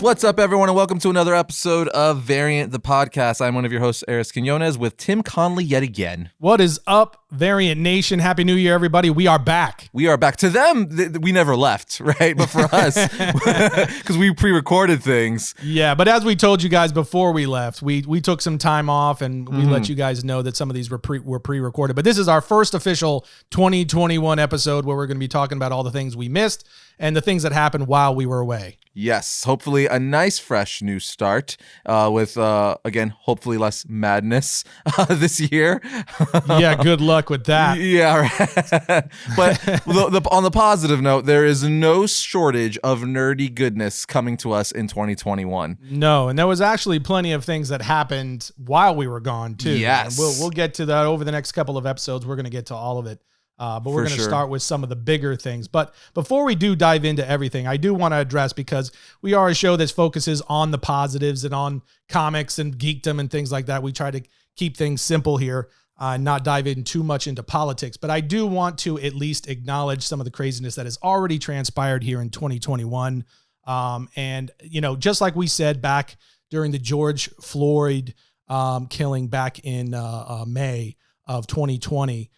What's up, everyone, and welcome to another episode of Variant the Podcast. I'm one of your hosts, Arris Quinones, with Tim Connolly yet again. What is up, Variant Nation? Happy New Year, everybody. We are back. We are back. To them, we never left, right? But for us, because we pre-recorded things. Yeah, but as we told you guys before we left, we took some time off, and we let you guys know that some of these were pre-recorded. But this is our first official 2021 episode where we're going to be talking about all the things we missed and the things that happened while we were away. Yes, hopefully a nice, fresh new start with, again, hopefully less madness this year. Yeah, good luck with that. Yeah, right. But on the positive note, there is no shortage of nerdy goodness coming to us in 2021. No, and there was actually plenty of things that happened while we were gone, too. Yes. And we'll get to that over the next couple of episodes. We're going to get to all of it. But we're going to start with some of the bigger things. But before we do dive into everything, I do want to address, because we are a show that focuses on the positives and on comics and geekdom and things like that. We try to keep things simple here, not dive in too much into politics. But I do want to at least acknowledge some of the craziness that has already transpired here in 2021. And, you know, just like we said back during the George Floyd killing back in May of 2020,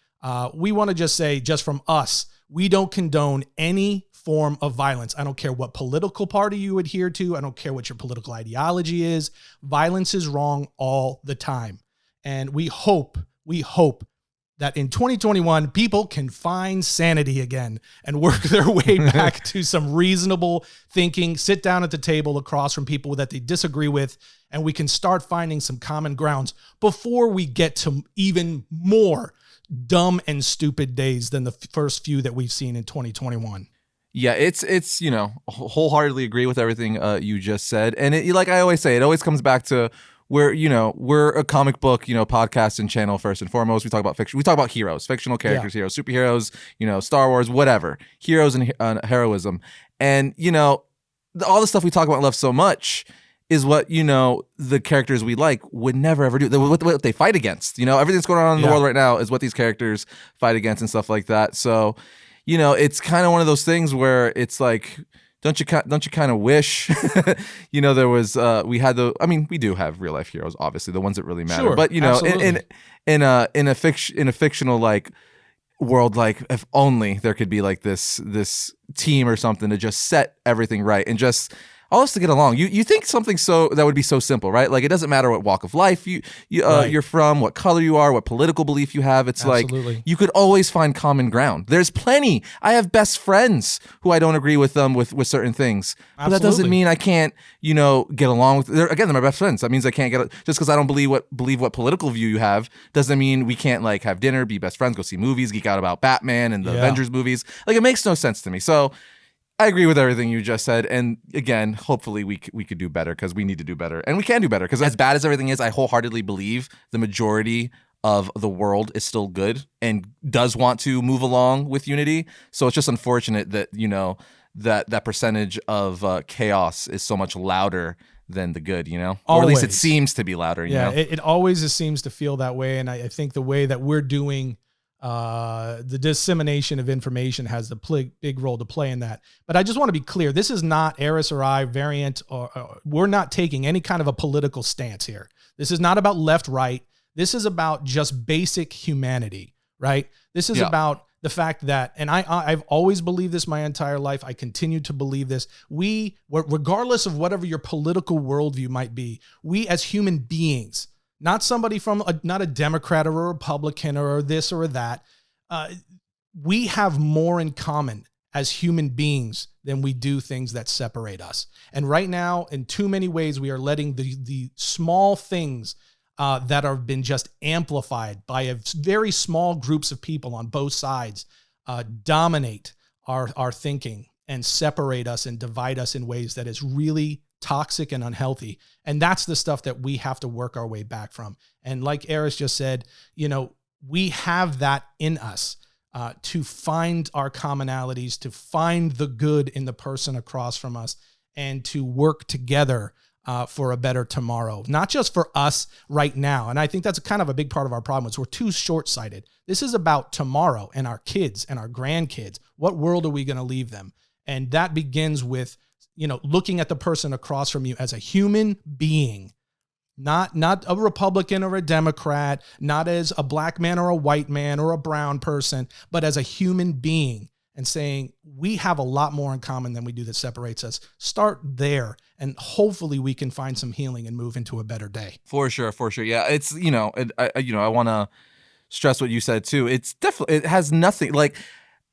we want to just say, just from us, we don't condone any form of violence. I don't care what political party you adhere to. I don't care what your political ideology is. Violence is wrong all the time. And we hope that in 2021, people can find sanity again and work their way back to some reasonable thinking, sit down at the table across from people that they disagree with, and we can start finding some common grounds before we get to even more dumb and stupid days than the first few that we've seen in 2021. Yeah, it's you know, wholeheartedly agree with everything you just said. And it, like I always say, it always comes back to where, you know, we're a comic book, you know, podcast and channel first and foremost. We talk about fiction. We talk about heroes, fictional characters, heroes, superheroes, you know, Star Wars, whatever. Heroes and heroism. And, you know, all the stuff we talk about and love so much is what, you know, the characters we like would never ever do. What they fight against. You know, everything that's going on in the world right now is what these characters fight against and stuff like that. So, you know, it's kind of one of those things where it's like, don't you kind of wish, you know, there was we do have real life heroes, obviously, the ones that really matter. Sure, but you know, in a fictional like world, like if only there could be like this team or something to just set everything right and just all us to get along. You think something so that would be so simple, right? Like it doesn't matter what walk of life you're from, what color you are, what political belief you have. It's Absolutely. like you could always find common ground. There's plenty. I have best friends who I don't agree with them with certain things, but that doesn't mean I can't, you know, get along with. They're my best friends. That means I can't get just because I don't believe what political view you have doesn't mean we can't like have dinner, be best friends, go see movies, geek out about Batman and the Avengers movies. Like it makes no sense to me. So I agree with everything you just said. And again, hopefully we could do better because we need to do better. And we can do better because as bad as everything is, I wholeheartedly believe the majority of the world is still good and does want to move along with unity. So it's just unfortunate that, you know, that percentage of chaos is so much louder than the good, you know? Always. Or at least it seems to be louder, you know? It always seems to feel that way. And I think the way that we're doing the dissemination of information has the big role to play in that. But I just want to be clear. This is not Arris or I, Variant, or we're not taking any kind of a political stance here. This is not about left, right. This is about just basic humanity, right? This is about the fact that, and I've always believed this my entire life. I continue to believe this. Regardless of whatever your political worldview might be, we as human beings, not somebody from not a Democrat or a Republican or this or that. We have more in common as human beings than we do things that separate us. And right now, in too many ways, we are letting the small things that have been just amplified by a very small groups of people on both sides dominate our thinking and separate us and divide us in ways that is really toxic and unhealthy. And that's the stuff that we have to work our way back from. And like Arris just said, you know, we have that in us to find our commonalities, to find the good in the person across from us, and to work together for a better tomorrow, not just for us right now. And I think that's kind of a big part of our problem is we're too short-sighted. This is about tomorrow and our kids and our grandkids. What world are we going to leave them? And that begins with, looking at the person across from you as a human being, not a Republican or a Democrat, not as a black man or a white man or a brown person, but as a human being, and saying we have a lot more in common than we do that separates us. Start there, and hopefully we can find some healing and move into a better day. For sure. Yeah, it's I want to stress what you said too. It's definitely, it has nothing, like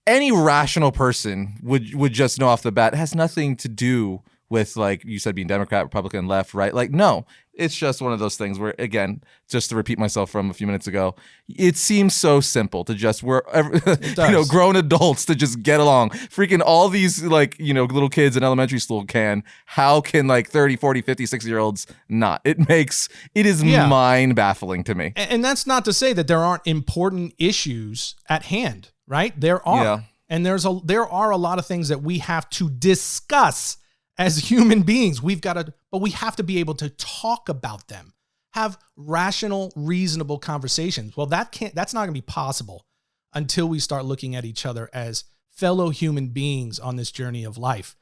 any rational person would just know off the bat. It has nothing to do with, like you said, being Democrat, Republican, left, right. Like, no, it's just one of those things where, again, just to repeat myself from a few minutes ago, it seems so simple to just, grown adults to just get along. Freaking all these, little kids in elementary school can. How can 30, 40, 50, 60-year-olds not? It is mind baffling to me. And that's not to say that there aren't important issues at hand, right? There are. Yeah. And there are a lot of things that we have to discuss as human beings. But we have to be able to talk about them, have rational, reasonable conversations. Well, that's not going to be possible until we start looking at each other as fellow human beings on this journey of life,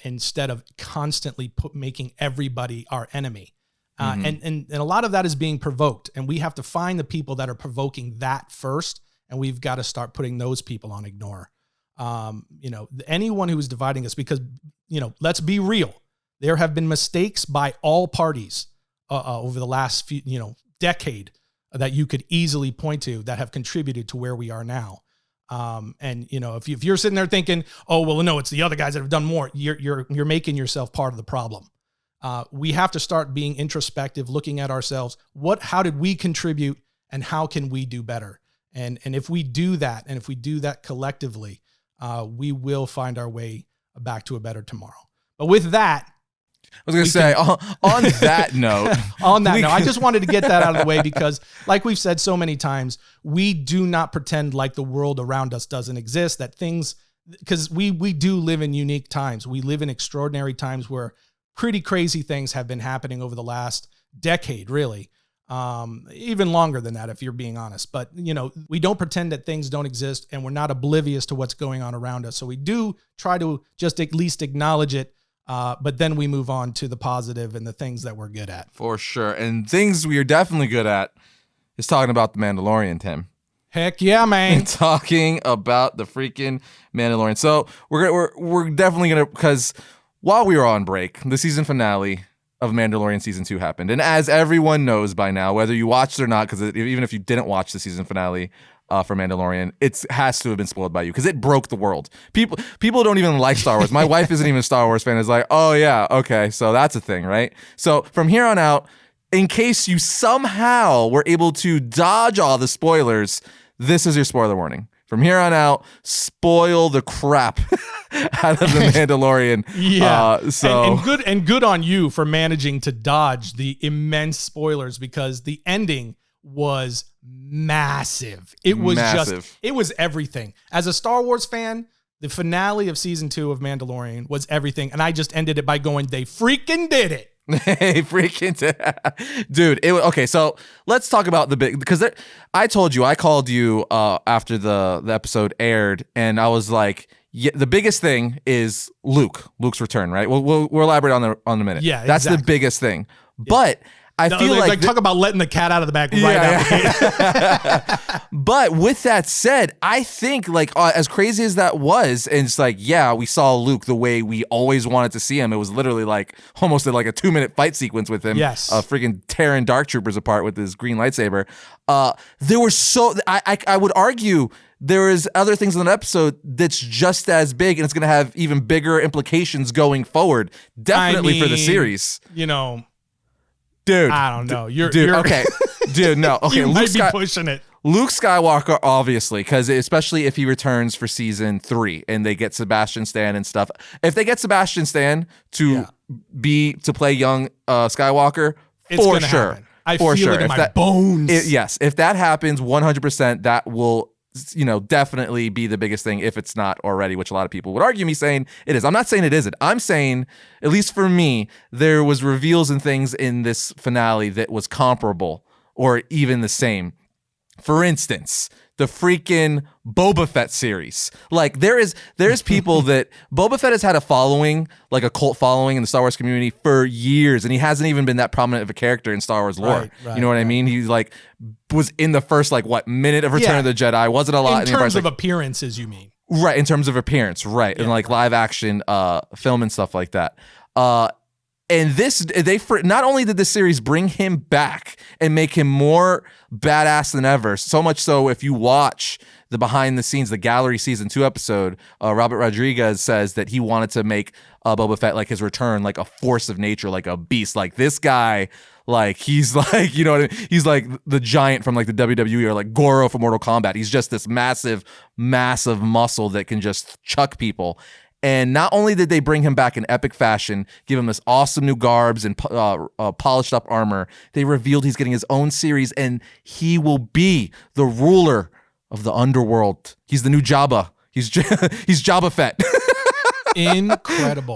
instead of constantly making everybody our enemy. And a lot of that is being provoked, and we have to find the people that are provoking that first, and we've got to start putting those people on ignore. Anyone who is dividing us, because, let's be real. There have been mistakes by all parties over the last few, decade that you could easily point to that have contributed to where we are now. If you're sitting there thinking, oh, well, no, it's the other guys that have done more, you're making yourself part of the problem. We have to start being introspective, looking at ourselves. How did we contribute, and how can we do better? And if we do that, and if we do that collectively, we will find our way back to a better tomorrow. But with that, I was going to say, on that note. I just wanted to get that out of the way, because like we've said so many times, we do not pretend like the world around us doesn't exist, because we do live in unique times. We live in extraordinary times where pretty crazy things have been happening over the last decade, really. Even longer than that, if you're being honest. But, we don't pretend that things don't exist, and we're not oblivious to what's going on around us. So we do try to just at least acknowledge it. But then we move on to the positive and the things that we're good at. For sure. And things we are definitely good at is talking about the Mandalorian, Tim. Heck yeah, man. Talking about the freaking Mandalorian. So we're definitely going to, because while we were on break, the season finale of Mandalorian season 2 happened. And as everyone knows by now, whether you watched it or not, because even if you didn't watch the season finale for Mandalorian, it has to have been spoiled by you, because it broke the world. People don't even like Star Wars. My wife isn't even a Star Wars fan. Is like, oh yeah, okay, so that's a thing, right? So from here on out, in case you somehow were able to dodge all the spoilers, this is your spoiler warning. From here on out, spoil the crap out of the Mandalorian. Yeah. And good on you for managing to dodge the immense spoilers, because the ending was massive. It was it was everything. As a Star Wars fan, the finale of season 2 of Mandalorian was everything. And I just ended it by going, they freaking did it. Hey, freaking dude. Okay, so let's talk about the big, because I told you, I called you after the episode aired, and I was like, yeah, the biggest thing is Luke's return, right? We'll elaborate on in a minute. Yeah, that's the biggest thing. Yeah. But I feel like talk about letting the cat out of the bag out. But with that said, I think as crazy as that was, and it's we saw Luke the way we always wanted to see him. It was literally almost like a 2-minute fight sequence with him. Yes, freaking tearing dark troopers apart with his green lightsaber. There were I would argue there is other things in the episode that's just as big, and it's going to have even bigger implications going forward. Definitely for the series. Dude, I don't know. You're okay. Dude, no. Okay, you might be pushing it. Luke Skywalker, obviously, because especially if he returns for season 3 and they get Sebastian Stan and stuff. If they get Sebastian Stan to play young Skywalker, it's for sure. Happen. I feel it in my bones. Yes, if that happens, 100%, that will definitely be the biggest thing, if it's not already, which a lot of people would argue me saying it is. I'm not saying it isn't. I'm saying, at least for me, there was reveals and things in this finale that was comparable or even the same For instance, the freaking Boba Fett series. Like there's people that Boba Fett has had a following, like a cult following in the Star Wars community for years, and he hasn't even been that prominent of a character in Star Wars lore. You know what I mean? He's like was in the first minute of Return of the Jedi. Wasn't a lot in terms of appearances, you mean? Right, in terms of appearance, right, and like live action film and stuff like that. And not only did this series bring him back and make him more badass than ever, so much so if you watch the behind the scenes, the Gallery season 2 episode, Robert Rodriguez says that he wanted to make Boba Fett like his return, like a force of nature, like a beast. Like this guy, like he's like, you know what I mean? He's like the giant from like the WWE or like Goro from Mortal Kombat. He's just this massive muscle that can just chuck people. And not only did they bring him back in epic fashion, give him this awesome new garbs and polished up armor, they revealed he's getting his own series and he will be the ruler of the underworld. He's the new Jabba. He's Jabba Fett. Incredible.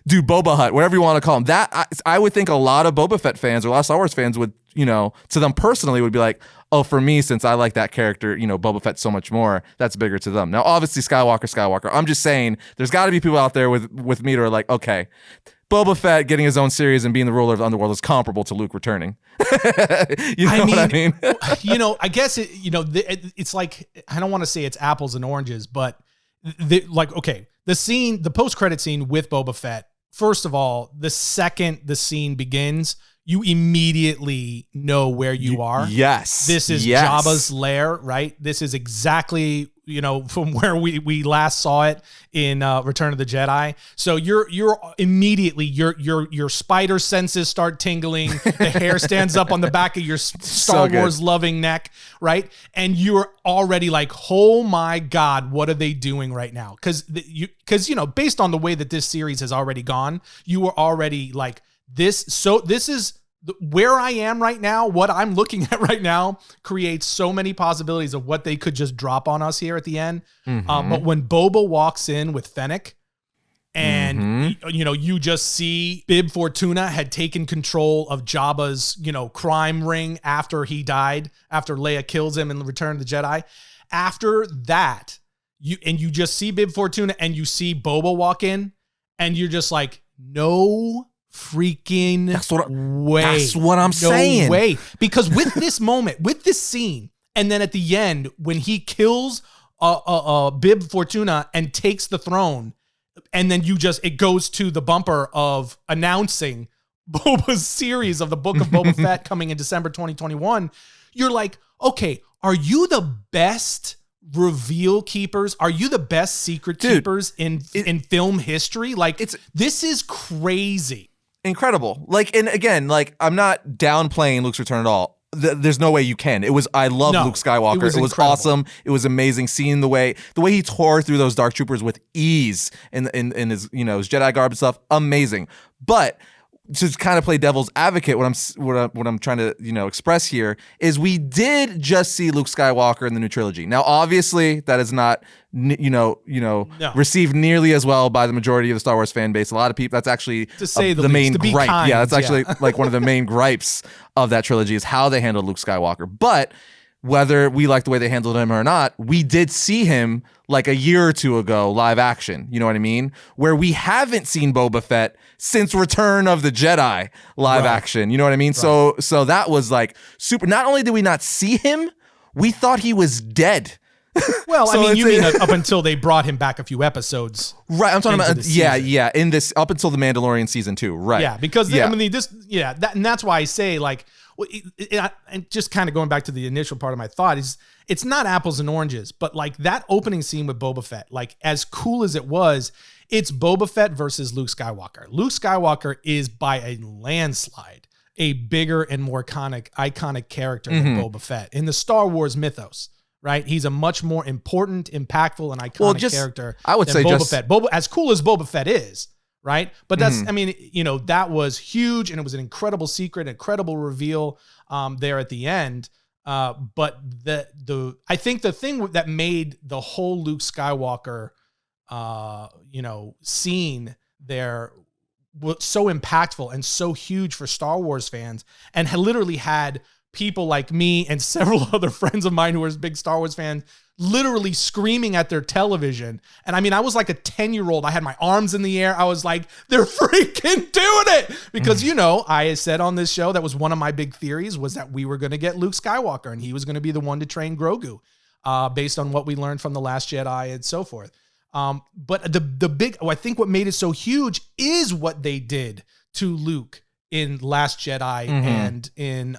Dude, Boba Hutt, whatever you want to call him. That I would think a lot of Boba Fett fans or a lot of Star Wars fans would, to them personally would be like, oh, for me, since I like that character, Boba Fett so much more, that's bigger to them. Now, obviously, Skywalker. I'm just saying there's got to be people out there with me that are like, okay, Boba Fett getting his own series and being the ruler of the underworld is comparable to Luke returning. What I mean? I guess it's like, I don't want to say it's apples and oranges, but the post-credit scene with Boba Fett, first of all, the second the scene begins, you immediately know where you are. Yes. This is Jabba's lair, right? This is exactly, from where we last saw it in Return of the Jedi. So you're immediately, your spider senses start tingling. The hair stands up on the back of your Star Wars loving neck, right? And you're already like, oh my God, what are they doing right now? Because based on the way that this series has already gone, you were already like, this is where I am right now. What I'm looking at right now creates so many possibilities of what they could just drop on us here at the end. But when Boba walks in with Fennec and, you just see Bib Fortuna had taken control of Jabba's, crime ring after he died, after Leia kills him in Return of the Jedi. After that, you just see Bib Fortuna and you see Boba walk in and you're just like, no freaking way. That's what I'm saying. No way. Because with this moment, with this scene, and then at the end, when he kills Bib Fortuna and takes the throne, and then it goes to the bumper of announcing Boba's series of the Book of Boba Fett coming in December 2021, you're like, okay, are you the best reveal keepers? Are you the best secret keepers in film history? Like, this is crazy. Incredible. And again, I'm not downplaying Luke's return at all. There's no way you can. I love Luke Skywalker. It was awesome. It was amazing seeing the way he tore through those dark troopers with ease in his his Jedi garb and stuff. Amazing. But to kind of play devil's advocate, what I'm trying to express here is we did just see Luke Skywalker in the new trilogy. Now, obviously, that is not received nearly as well by the majority of the Star Wars fan base. A lot of people, that's actually the main gripe. That's actually like one of the main gripes of that trilogy is how they handled Luke Skywalker. But whether we like the way they handled him or not, we did see him like a year or two ago, live action. You know what I mean? Where we haven't seen Boba Fett since Return of the Jedi live action. You know what I mean? Right. So that was like super. Not only did we not see him, we thought he was dead. Well, so you mean up until they brought him back a few episodes. Right. I'm talking about, in this, up until the Mandalorian season 2. Right. Yeah. Because, and that's why I say, like, and just kind of going back to the initial part of my thought is it's not apples and oranges, but like that opening scene with Boba Fett, like as cool as it was, it's Boba Fett versus Luke Skywalker. Luke Skywalker is by a landslide a bigger and more iconic character than Boba Fett in the Star Wars mythos. Right, he's a much more important, impactful, and iconic character. I would say Boba Fett. As cool as Boba Fett is, right? But that's, that was huge, and it was an incredible secret, incredible reveal there at the end. But I think the thing that made the whole Luke Skywalker, scene there was so impactful and so huge for Star Wars fans, and literally had people like me and several other friends of mine who are big Star Wars fans literally screaming at their television. And I mean, I was like a 10-year-old. I had my arms in the air. I was like, they're freaking doing it. Because, you know, I said on this show, that was one of my big theories, was that we were going to get Luke Skywalker and he was going to be the one to train Grogu, based on what we learned from The Last Jedi and so forth. But the big, I think what made it so huge is what they did to Luke in Last Jedi and in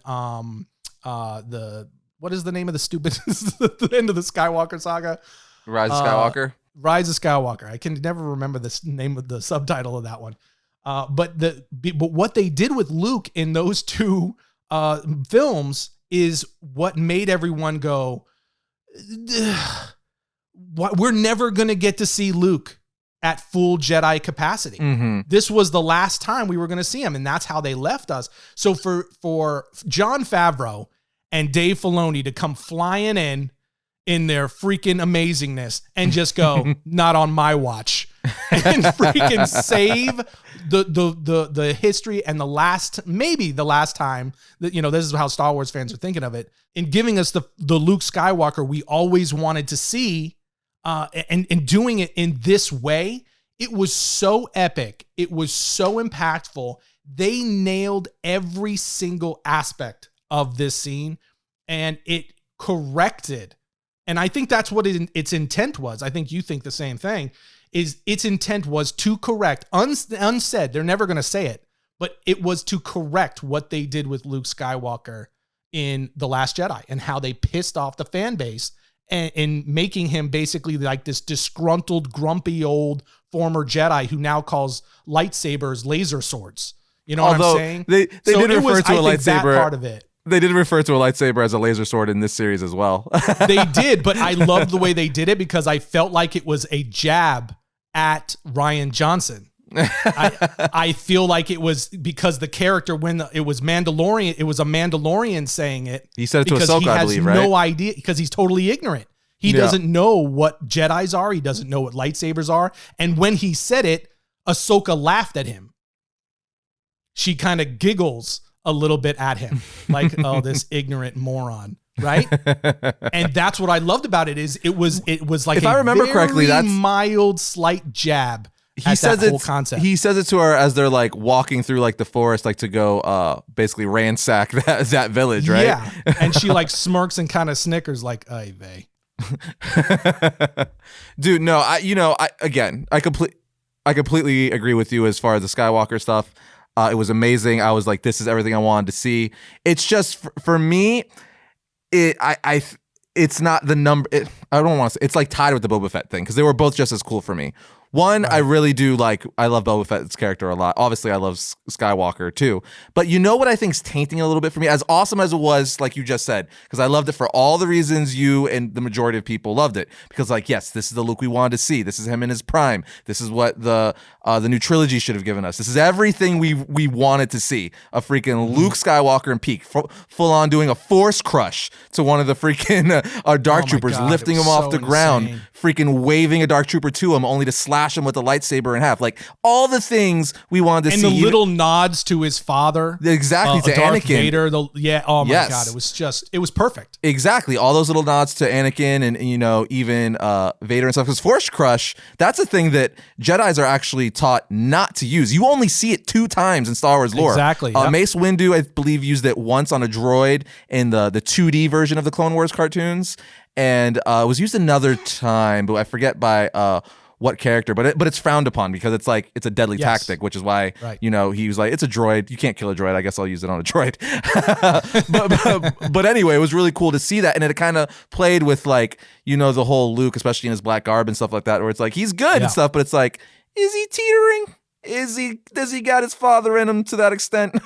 what is the name of the stupid the end of the Skywalker saga? Rise of Skywalker. Rise of Skywalker. I can never remember the name of the subtitle of that one. But what they did with Luke in those two films is what made everyone go, we're never going to get to see Luke at full Jedi capacity. This was the last time we were going to see him, and that's how they left us. So for Jon Favreau and Dave Filoni to come flying in their freaking amazingness and just go, not on my watch, and freaking save the history and maybe the last time that, you know, this is how Star Wars fans are thinking of it, in giving us the Luke Skywalker we always wanted to see, and doing it in this way. It was so epic. It was so impactful. They nailed every single aspect of this scene, and it corrected. And I think that's what its intent was. I think you think the same thing. Is its intent was to correct, unsaid. They're never going to say it, but it was to correct what they did with Luke Skywalker in The Last Jedi and how they pissed off the fan base and making him basically like this disgruntled, grumpy old former Jedi who now calls lightsabers laser swords. You know what I'm saying? They did refer to a lightsaber. That part of it. They did refer to a lightsaber as a laser sword in this series as well. They did, but I loved the way they did it because I felt like it was a jab at Rian Johnson. I feel like it was because the character, when it was Mandalorian, it was a Mandalorian saying it. He said it to Ahsoka, I believe, right? He has no idea because he's totally ignorant. He doesn't know what Jedis are. He doesn't know what lightsabers are. And when he said it, Ahsoka laughed at him. She kind of giggles a little bit at him, like, oh, this ignorant moron, right? And that's what I loved about it. Is it was like, if I remember correctly, that's mild, slight jab. He says that whole concept. He says it to her as they're like walking through like the forest, like to go basically ransack that village, right? Yeah, and she like smirks and kind of snickers, like, "Ay vey." Dude, no, I completely agree with you as far as the Skywalker stuff. It was amazing. I was like, this is everything I wanted to see. It's just for me, it's not the number. I don't want to say it's like tied with the Boba Fett thing because they were both just as cool for me. One, right. I really do like, I love Boba Fett's character a lot. Obviously, I love Skywalker too. But you know what I think's tainting a little bit for me? As awesome as it was, like you just said, because I loved it for all the reasons you and the majority of people loved it. Because like, yes, this is the Luke we wanted to see. This is him in his prime. This is what the new trilogy should have given us. This is everything we wanted to see. A freaking Luke Skywalker in peak, full on doing a force crush to one of the freaking dark troopers, lifting him off the ground, freaking waving a dark trooper to him, only to slash him with a lightsaber in half. Like all the things we wanted to see. And the little nods to his father. Exactly, to Darth Anakin. Vader. Oh my God, it was perfect. Exactly. All those little nods to Anakin and you know, even Vader and stuff. Because Force Crush, that's a thing that Jedis are actually taught not to use. You only see it 2 times in Star Wars lore. Exactly. Yep. Mace Windu, I believe, used it once on a droid in the 2D version of the Clone Wars cartoons. And it was used another time, but I forget by what character, but it's frowned upon because it's like it's a deadly tactic, which is why you know, he was like, it's a droid, you can't kill a droid, I guess I'll use it on a droid. but anyway, it was really cool to see that, and it kind of played with like, you know, the whole Luke, especially in his black garb and stuff like that, where it's like he's good and stuff, but it's like, is he teetering? Does he got his father in him to that extent?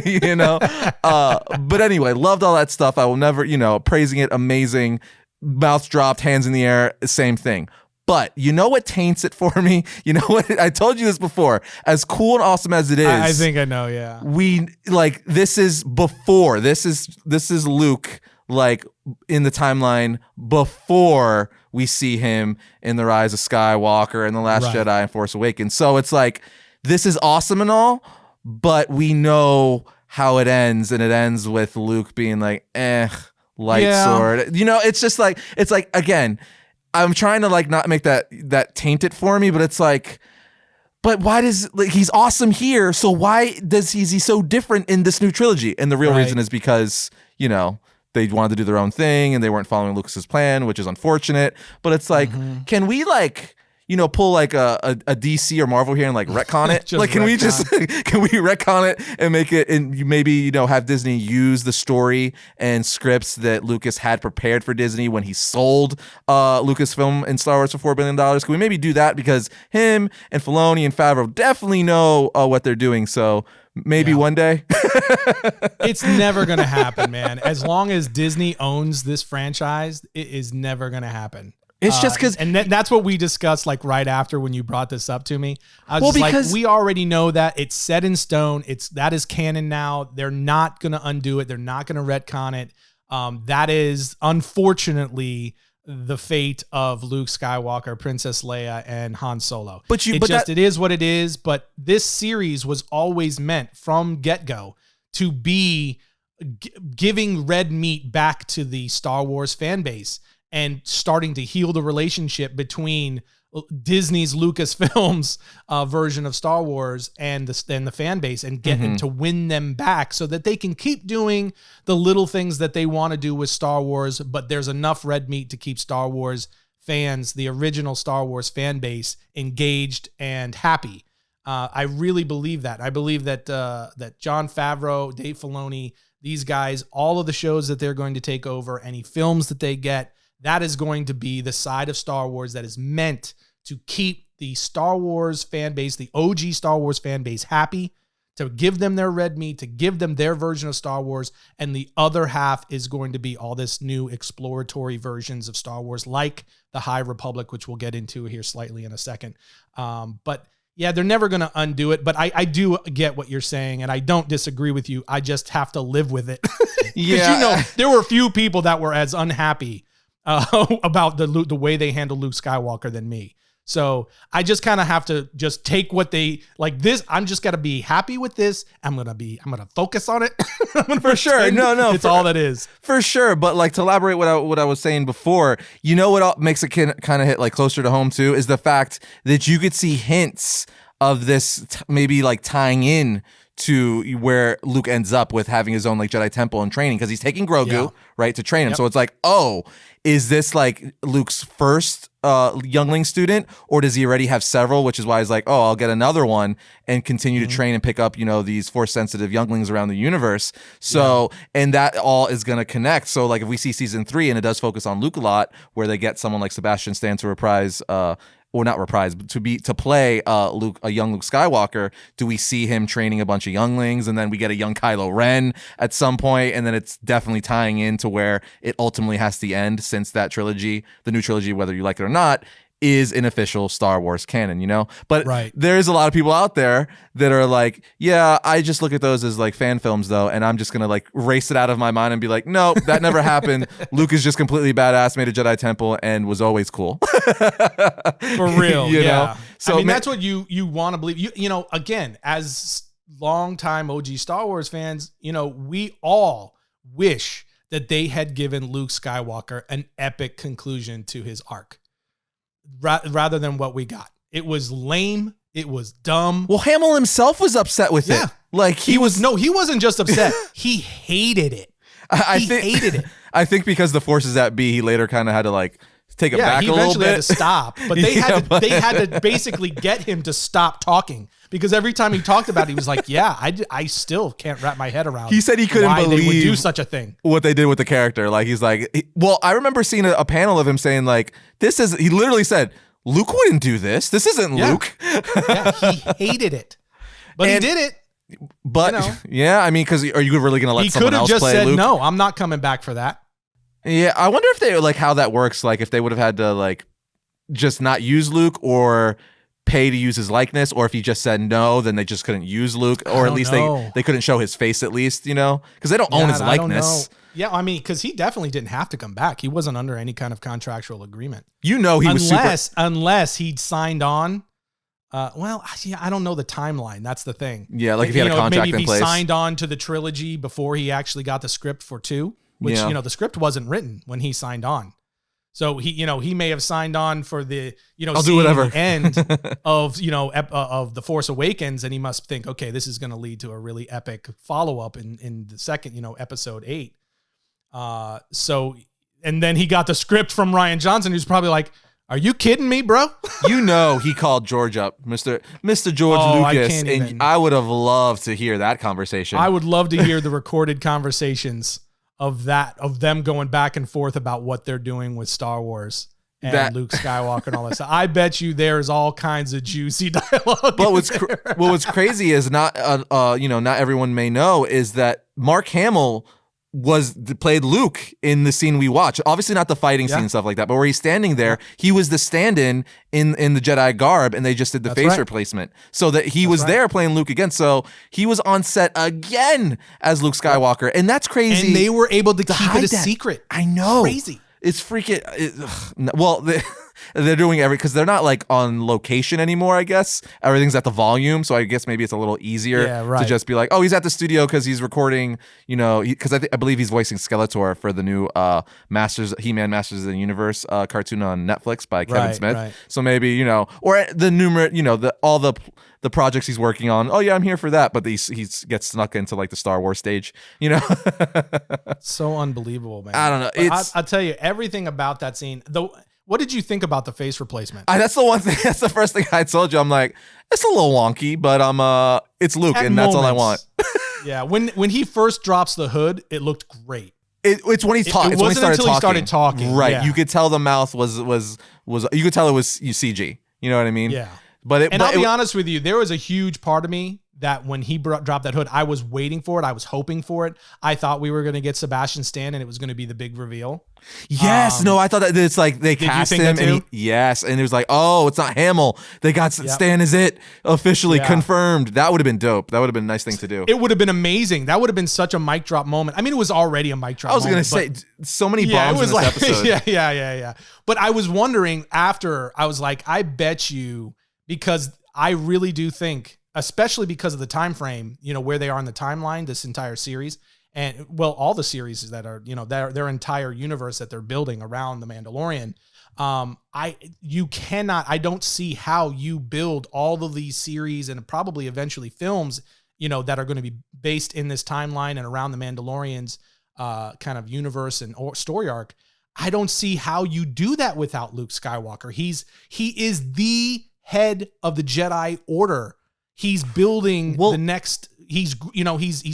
You know? But anyway, loved all that stuff. I will never, you know, praising it, amazing, mouth dropped, hands in the air, same thing. But you know what taints it for me? You know what? I told you this before. As cool and awesome as it is, I think I know. Yeah, we like this is before. This is Luke like in the timeline before we see him in The Rise of Skywalker and The Last Jedi and Force Awakens. So it's like this is awesome and all, but we know how it ends, and it ends with Luke being like, light sword. You know, it's just like, it's like, again, I'm trying to like not make that taint it for me, but it's like, but why does, like, he's awesome here, so why is he so different in this new trilogy? And the real reason is because, you know, they wanted to do their own thing and they weren't following Lucas's plan, which is unfortunate. But it's like, can we like, you know, pull like a DC or Marvel here and like retcon it? Like, can we retcon it and make it, and maybe, you know, have Disney use the story and scripts that Lucas had prepared for Disney when he sold Lucasfilm and Star Wars for $4 billion? Can we maybe do that? Because him and Filoni and Favreau definitely know what they're doing. So maybe one day. It's never going to happen, man. As long as Disney owns this franchise, it is never going to happen. It's just because, and that's what we discussed like right after when you brought this up to me. I was like, we already know that it's set in stone. That is canon now. They're not going to undo it. They're not going to retcon it. That is unfortunately the fate of Luke Skywalker, Princess Leia, and Han Solo. It is what it is. But this series was always meant from get-go to be giving red meat back to the Star Wars fan base and starting to heal the relationship between Disney's Lucasfilm's version of Star Wars and the fan base, and get them to win them back so that they can keep doing the little things that they want to do with Star Wars, but there's enough red meat to keep Star Wars fans, the original Star Wars fan base, engaged and happy. I really believe that. I believe that that Jon Favreau, Dave Filoni, these guys, all of the shows that they're going to take over, any films that they get, that is going to be the side of Star Wars that is meant to keep the Star Wars fan base, the OG Star Wars fan base, happy, to give them their red meat, to give them their version of Star Wars. And the other half is going to be all this new exploratory versions of Star Wars, like the High Republic, which we'll get into here slightly in a second. But yeah, they're never going to undo it. But I do get what you're saying, and I don't disagree with you. I just have to live with it. Because, you know, there were a few people that were as unhappy about the way they handle Luke Skywalker than me. So I just kind of have to just take what they like this. I'm just got to be happy with this. I'm going to focus on it. For sure. No. It's all that is. For sure. But like, to elaborate what I was saying before, you know what makes it kind of hit like closer to home too, is the fact that you could see hints of this maybe like tying in to where Luke ends up with having his own like Jedi temple and training, because he's taking Grogu, right, to train him. So it's like, oh, is this like Luke's first youngling student, or does he already have several, which is why he's like, oh, I'll get another one and continue to train and pick up, you know, these force sensitive younglings around the universe. So, and that all is going to connect. So like, if we see season 3 and it does focus on Luke a lot, where they get someone like Sebastian Stan to reprise or not reprise, but to play Luke, a young Luke Skywalker, do we see him training a bunch of younglings, and then we get a young Kylo Ren at some point, and then it's definitely tying into where it ultimately has to end, since that trilogy, the new trilogy, whether you like it or not, is an official Star Wars canon, you know? But there's a lot of people out there that are like, yeah, I just look at those as like fan films though, and I'm just gonna like erase it out of my mind and be like, no, that never happened. Luke is just completely badass, made a Jedi temple, and was always cool. For real, you know? So I mean, that's what you want to believe. You know, again, as longtime OG Star Wars fans, you know, we all wish that they had given Luke Skywalker an epic conclusion to his arc, rather than what we got. It was lame. It was dumb. Well, Hamill himself was upset with it. Like he wasn't just upset. He hated it. He hated it. I think because the forces that be, he later kind of had to like take it back a little bit. He eventually had to stop, but they had to basically get him to stop talking, because every time he talked about it, he was like, yeah, I still can't wrap my head around. He said he couldn't believe they would do such a thing. What they did with the character. Like, he's like, well, I remember seeing a panel of him saying like, he literally said, Luke wouldn't do this. This isn't Luke. Yeah, he hated it, but he did it. But you know, yeah, I mean, because are you really going to let someone else play Luke? He could have just said, no, I'm not coming back for that. Yeah, I wonder if they like how that works. Like, if they would have had to like just not use Luke, or pay to use his likeness, or if he just said no, then they just couldn't use Luke, or at least they couldn't show his face, at least, you know, because they don't own his likeness. Yeah, I mean, because he definitely didn't have to come back. He wasn't under any kind of contractual agreement. You know, he was unless he'd signed on Well, yeah, I don't know the timeline. That's the thing. Yeah, like if he had a contract maybe in place. He signed on to the trilogy before he actually got the script for 2, which, the script wasn't written when he signed on. So he may have signed on for the, I'll do whatever. The end of, of The Force Awakens. And he must think, okay, this is going to lead to a really epic follow-up in the second, episode 8. And then he got the script from Rian Johnson, who's probably like, are you kidding me, bro? He called George up, Mr. George Lucas, and I would have loved to hear that conversation. I would love to hear the recorded conversations of them going back and forth about what they're doing with Star Wars and Luke Skywalker and all that stuff. I bet you there's all kinds of juicy dialogue. But what's crazy is not everyone may know is that Mark Hamill played Luke in the scene we watch. Obviously not the fighting scene and stuff like that, but where he's standing there, he was the stand-in in the Jedi garb, and they just did the face replacement. So that he was there playing Luke again. So he was on set again as Luke Skywalker. And that's crazy. And they were able to keep it a secret. I know. Crazy. It's freaking... They're doing because they're not like on location anymore, I guess. Everything's at the volume, so I guess maybe it's a little easier to just be like, oh, he's at the studio because he's recording, because I believe he's voicing Skeletor for the new He-Man Masters of the Universe cartoon on Netflix by Kevin Smith. Right. So maybe, or the all the projects he's working on. Oh yeah, I'm here for that, but he gets snuck into like the Star Wars stage, So unbelievable, man. I don't know. I'll tell you everything about that scene. Though, what did you think about the face replacement? That's the one thing. That's the first thing I told you. I'm like, it's a little wonky, but it's Luke, and that's all I want. Yeah, when he first drops the hood, it looked great. It's when he's talking. It wasn't until he started talking. Right. Yeah. You could tell the mouth was. You could tell it was CG. You know what I mean? Yeah. I'll be honest with you, there was a huge part of me that when he dropped that hood, I was waiting for it. I was hoping for it. I thought we were going to get Sebastian Stan, and it was going to be the big reveal. Yes, I thought that it's like they cast him, and and it was like, oh, it's not Hamill. They got Stan is it officially confirmed. That would have been dope. That would have been a nice thing to do. It would have been amazing. That would have been such a mic drop moment. I mean, it was already a mic drop. I was going to say so many bombs in this episode. Yeah. But I was wondering after. I was like, I bet you, because I really do think, especially because of the time frame, where they are in the timeline, this entire series, and all the series that are, their entire universe that they're building around the Mandalorian. I don't see how you build all of these series and probably eventually films, that are going to be based in this timeline and around the Mandalorian's kind of universe and or story arc. I don't see how you do that without Luke Skywalker. He is the head of the Jedi Order. He's building the next. He's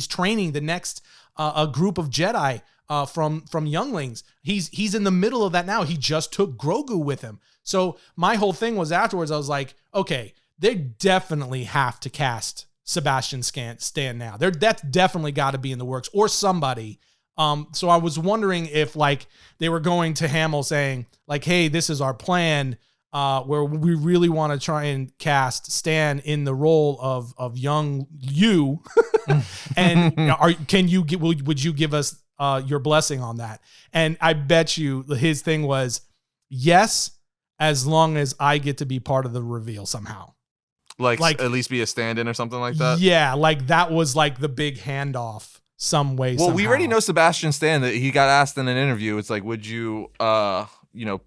training the next a group of Jedi from younglings. He's in the middle of that now. He just took Grogu with him. So my whole thing was afterwards. I was like, okay, they definitely have to cast Sebastian Stan now. That's definitely got to be in the works, or somebody. So I was wondering if like they were going to Hamill saying like, hey, this is our plan. Where we really want to try and cast Stan in the role of young you, and would you give us your blessing on that? And I bet you his thing was yes, as long as I get to be part of the reveal somehow. Like at least be a stand-in or something like that. Yeah, like that was like the big handoff some way. Well, somehow. We already know Sebastian Stan that he got asked in an interview. It's like, would you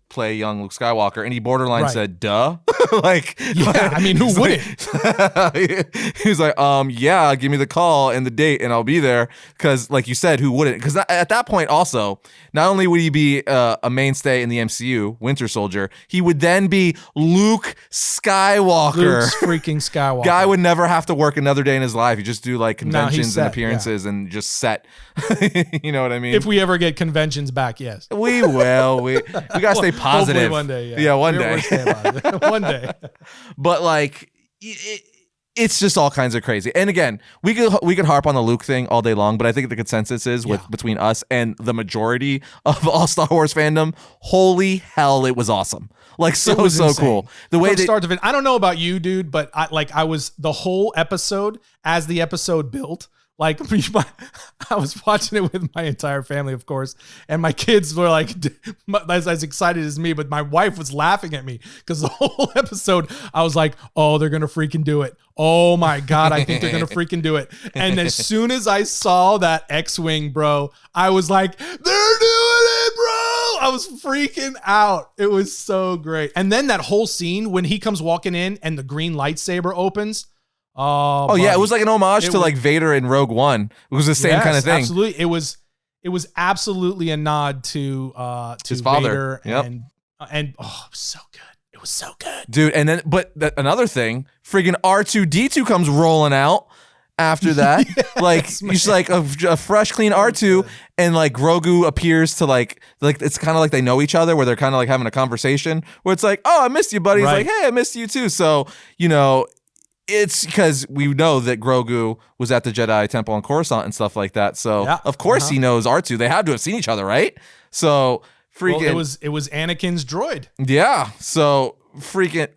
play young Luke Skywalker, and he borderline said, duh. I mean, who wouldn't? He's like, yeah, give me the call and the date and I'll be there. Cause like you said, who wouldn't? Cause at that point also, not only would he be a mainstay in the MCU, Winter Soldier, he would then be Luke Skywalker. Luke's freaking Skywalker. Guy would never have to work another day in his life. He just do like conventions and appearances and just set. You know what I mean? If we ever get conventions back, yes. We will. We gotta stay positive. Hopefully one day. Yeah, one day. One day. But like, it's just all kinds of crazy. And again, we could harp on the Luke thing all day long, but I think the consensus is between us and the majority of all Star Wars fandom, holy hell, it was awesome. Like so cool. The way from start to finish. I don't know about you, dude, but I was the whole episode as the episode built Like I was watching it with my entire family, of course, and my kids were like as excited as me, but my wife was laughing at me because the whole episode I was like, oh, they're gonna freaking do it. Oh my God, I think they're gonna freaking do it. And as soon as I saw that X-Wing, bro, I was like, they're doing it, bro. I was freaking out. It was so great. And then that whole scene when he comes walking in and the green lightsaber opens. Oh yeah, it was like an homage to like Vader in Rogue One. It was the same kind of thing. Absolutely, it was absolutely a nod to his father. Vader and it was so good. It was so good, dude. And then, another thing, friggin' R2D2 comes rolling out after that. Yes, like he's like a fresh, clean R2, and like Grogu appears to like it's kind of like they know each other, where they're kind of like having a conversation where it's like, oh, I missed you, buddy. He's like, hey, I missed you too. So it's because we know that Grogu was at the Jedi Temple on Coruscant and stuff like that. So of course he knows R2. They had to have seen each other, right? So freaking, well, it was Anakin's droid. Yeah. So freaking,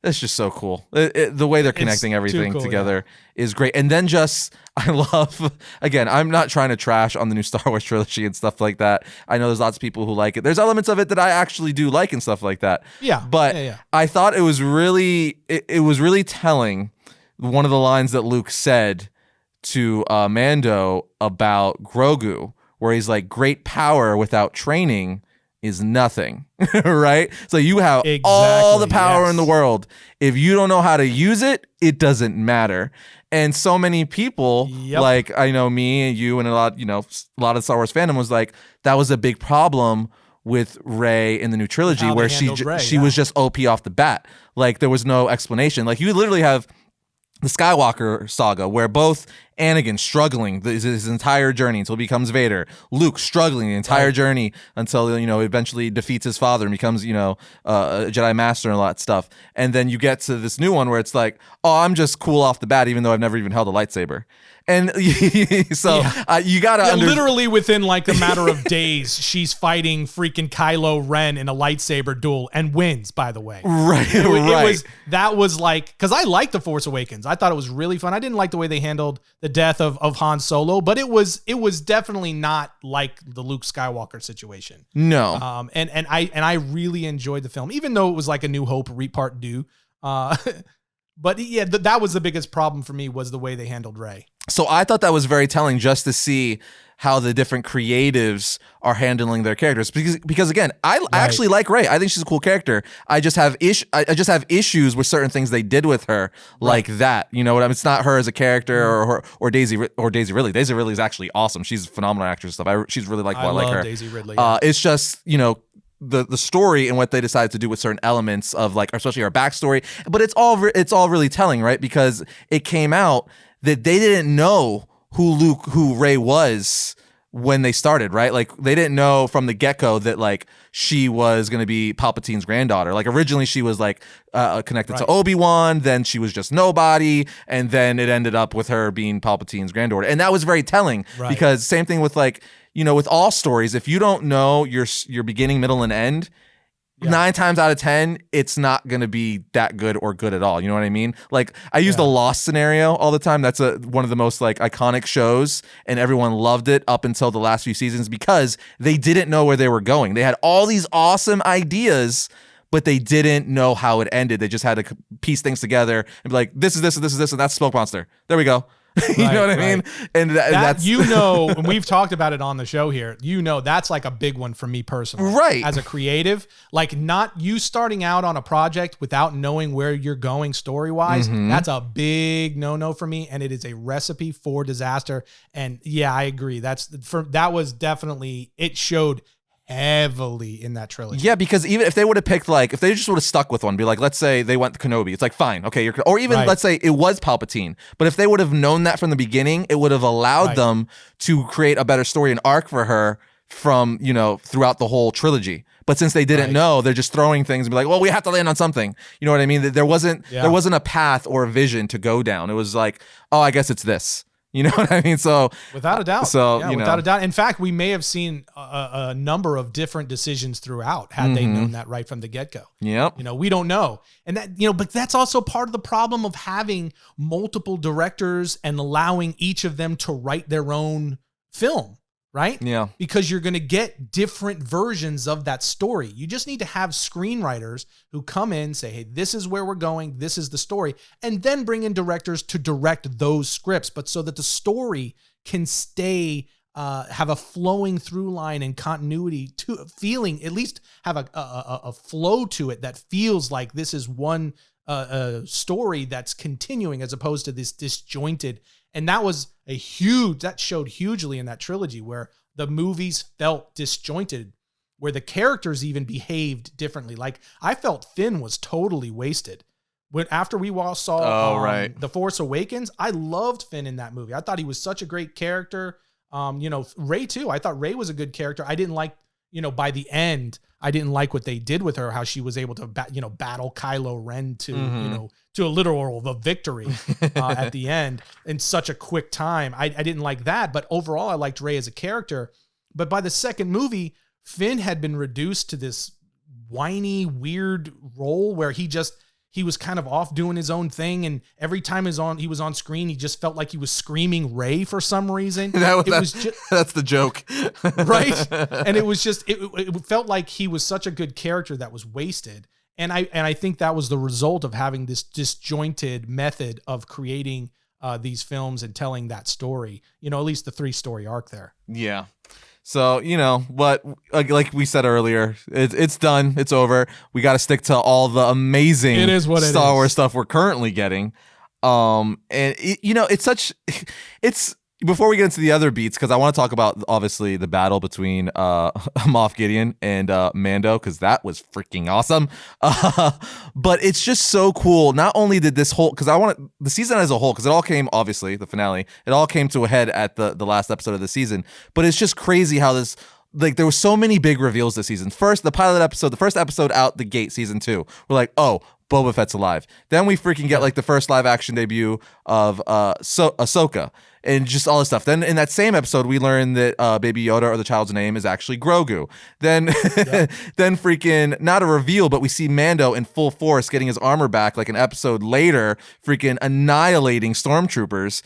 that's just so cool. The way they're connecting everything together is great. And then I love, again, I'm not trying to trash on the new Star Wars trilogy and stuff like that. I know there's lots of people who like it. There's elements of it that I actually do like and stuff like that. Yeah. But I thought it was really, it was really telling, one of the lines that Luke said to Mando about Grogu, where he's like, great power without training is nothing, right? So you have all the power in the world. If you don't know how to use it, it doesn't matter. And so many people, like I know me and you and a lot of Star Wars fandom was like, that was a big problem with Rey in the new trilogy, where she was just OP off the bat. Like there was no explanation. Like you literally have the Skywalker saga, where both Anakin struggling his entire journey until he becomes Vader, Luke struggling the entire journey until eventually defeats his father and becomes a Jedi Master and all that stuff. And then you get to this new one where it's like, oh, I'm just cool off the bat, even though I've never even held a lightsaber. And so you gotta literally within like a matter of days, she's fighting freaking Kylo Ren in a lightsaber duel and wins, by the way. Right. That was like, because I liked The Force Awakens. I thought it was really fun. I didn't like the way they handled the death of Han Solo, but it was definitely not like the Luke Skywalker situation. No. And I really enjoyed the film, even though it was like A New Hope part due. But yeah, that was the biggest problem for me, was the way they handled Rey. So I thought that was very telling, just to see how the different creatives are handling their characters. Because again, I actually like Rey. I think she's a cool character. I just have issues with certain things they did with her, like that. You know what I mean? It's not her as a character or Daisy Ridley. Daisy Ridley is actually awesome. She's a phenomenal actress and stuff. She's really likable. I like her. Daisy Ridley. It's just the story and what they decided to do with certain elements of like, especially our backstory, but it's all really telling, right? Because it came out that they didn't know who Rey was when they started, right? Like they didn't know from the get-go that like she was going to be Palpatine's granddaughter. Like originally she was like connected to Obi-Wan, then she was just nobody, and then it ended up with her being Palpatine's granddaughter. And that was very telling because same thing with like, with all stories, if you don't know your beginning, middle, and end, 9 times out of 10, it's not going to be that good or good at all. You know what I mean? Like I use the Lost scenario all the time. That's one of the most like iconic shows, and everyone loved it up until the last few seasons because they didn't know where they were going. They had all these awesome ideas, but they didn't know how it ended. They just had to piece things together and be like, this is this, and this is this, and that's Smoke Monster. There we go. You know what I mean? And that's and we've talked about it on the show here. That's like a big one for me personally. Right. As a creative, like not you starting out on a project without knowing where you're going story-wise, that's a big no-no for me, and it is a recipe for disaster. And yeah, I agree. That was definitely, it showed heavily in that trilogy. Yeah, because even if they would have picked if they just would have stuck with one, be like, let's say they went Kenobi, it's like fine, okay, or even let's say it was Palpatine, but if they would have known that from the beginning, it would have allowed them to create a better story and arc for her from throughout the whole trilogy. But since they didn't know, they're just throwing things and be like, well, we have to land on something. You know what I mean? There wasn't a path or a vision to go down. It was like, oh, I guess it's this. You know what I mean? So without a doubt. So yeah, without a doubt. In fact, we may have seen a number of different decisions throughout had they known that right from the get-go. Yep. You know, we don't know. And that, you know, but that's also part of the problem of having multiple directors and allowing each of them to write their own film, right? Yeah. Because you're going to get different versions of that story. You just need to have screenwriters who come in, say, hey, this is where we're going, this is the story, and then bring in directors to direct those scripts, but so that the story can stay, have a flowing through line and continuity to feeling, at least have a flow to it that feels like this is one story that's continuing as opposed to this disjointed. And that was that showed hugely in that trilogy where the movies felt disjointed, where the characters even behaved differently. Like I felt Finn was totally wasted. After we all saw The Force Awakens, I loved Finn in that movie. I thought he was such a great character. You know, Rey too. I thought Rey was a good character. I didn't like, you know, by the end, I didn't like what they did with her, how she was able to, battle Kylo Ren to, you know, to a literal victory at the end in such a quick time. I didn't like that, but overall I liked Rey as a character. But by the second movie, Finn had been reduced to this whiny, weird role where he was kind of off doing his own thing. And every time he was on screen, he just felt like he was screaming Rey for some reason. That's the joke. Right. And it was just, it felt like he was such a good character that was wasted. And I think that was the result of having this disjointed method of creating these films and telling that story, you know, at least the 3-story arc there. Yeah. So, you know, but like we said earlier, it's done. It's over. We got to stick to all the amazing Star Wars stuff we're currently getting. You know, it's before we get into the other beats, because I want to talk about obviously the battle between Moff Gideon and Mando, because that was freaking awesome. But it's just so cool. Not only did this whole, because I want the season as a whole, because it all came, obviously the finale, it all came to a head at the last episode of the season. But it's just crazy how this, like, there were so many big reveals this season. First, the pilot episode, the first episode out the gate, season 2, we're like, oh, Boba Fett's alive. Then we freaking get like the first live action debut of Ahsoka and just all this stuff. Then in that same episode, we learn that Baby Yoda, or the child's name, is actually Grogu. Then then freaking, not a reveal, but we see Mando in full force getting his armor back like an episode later, freaking annihilating stormtroopers.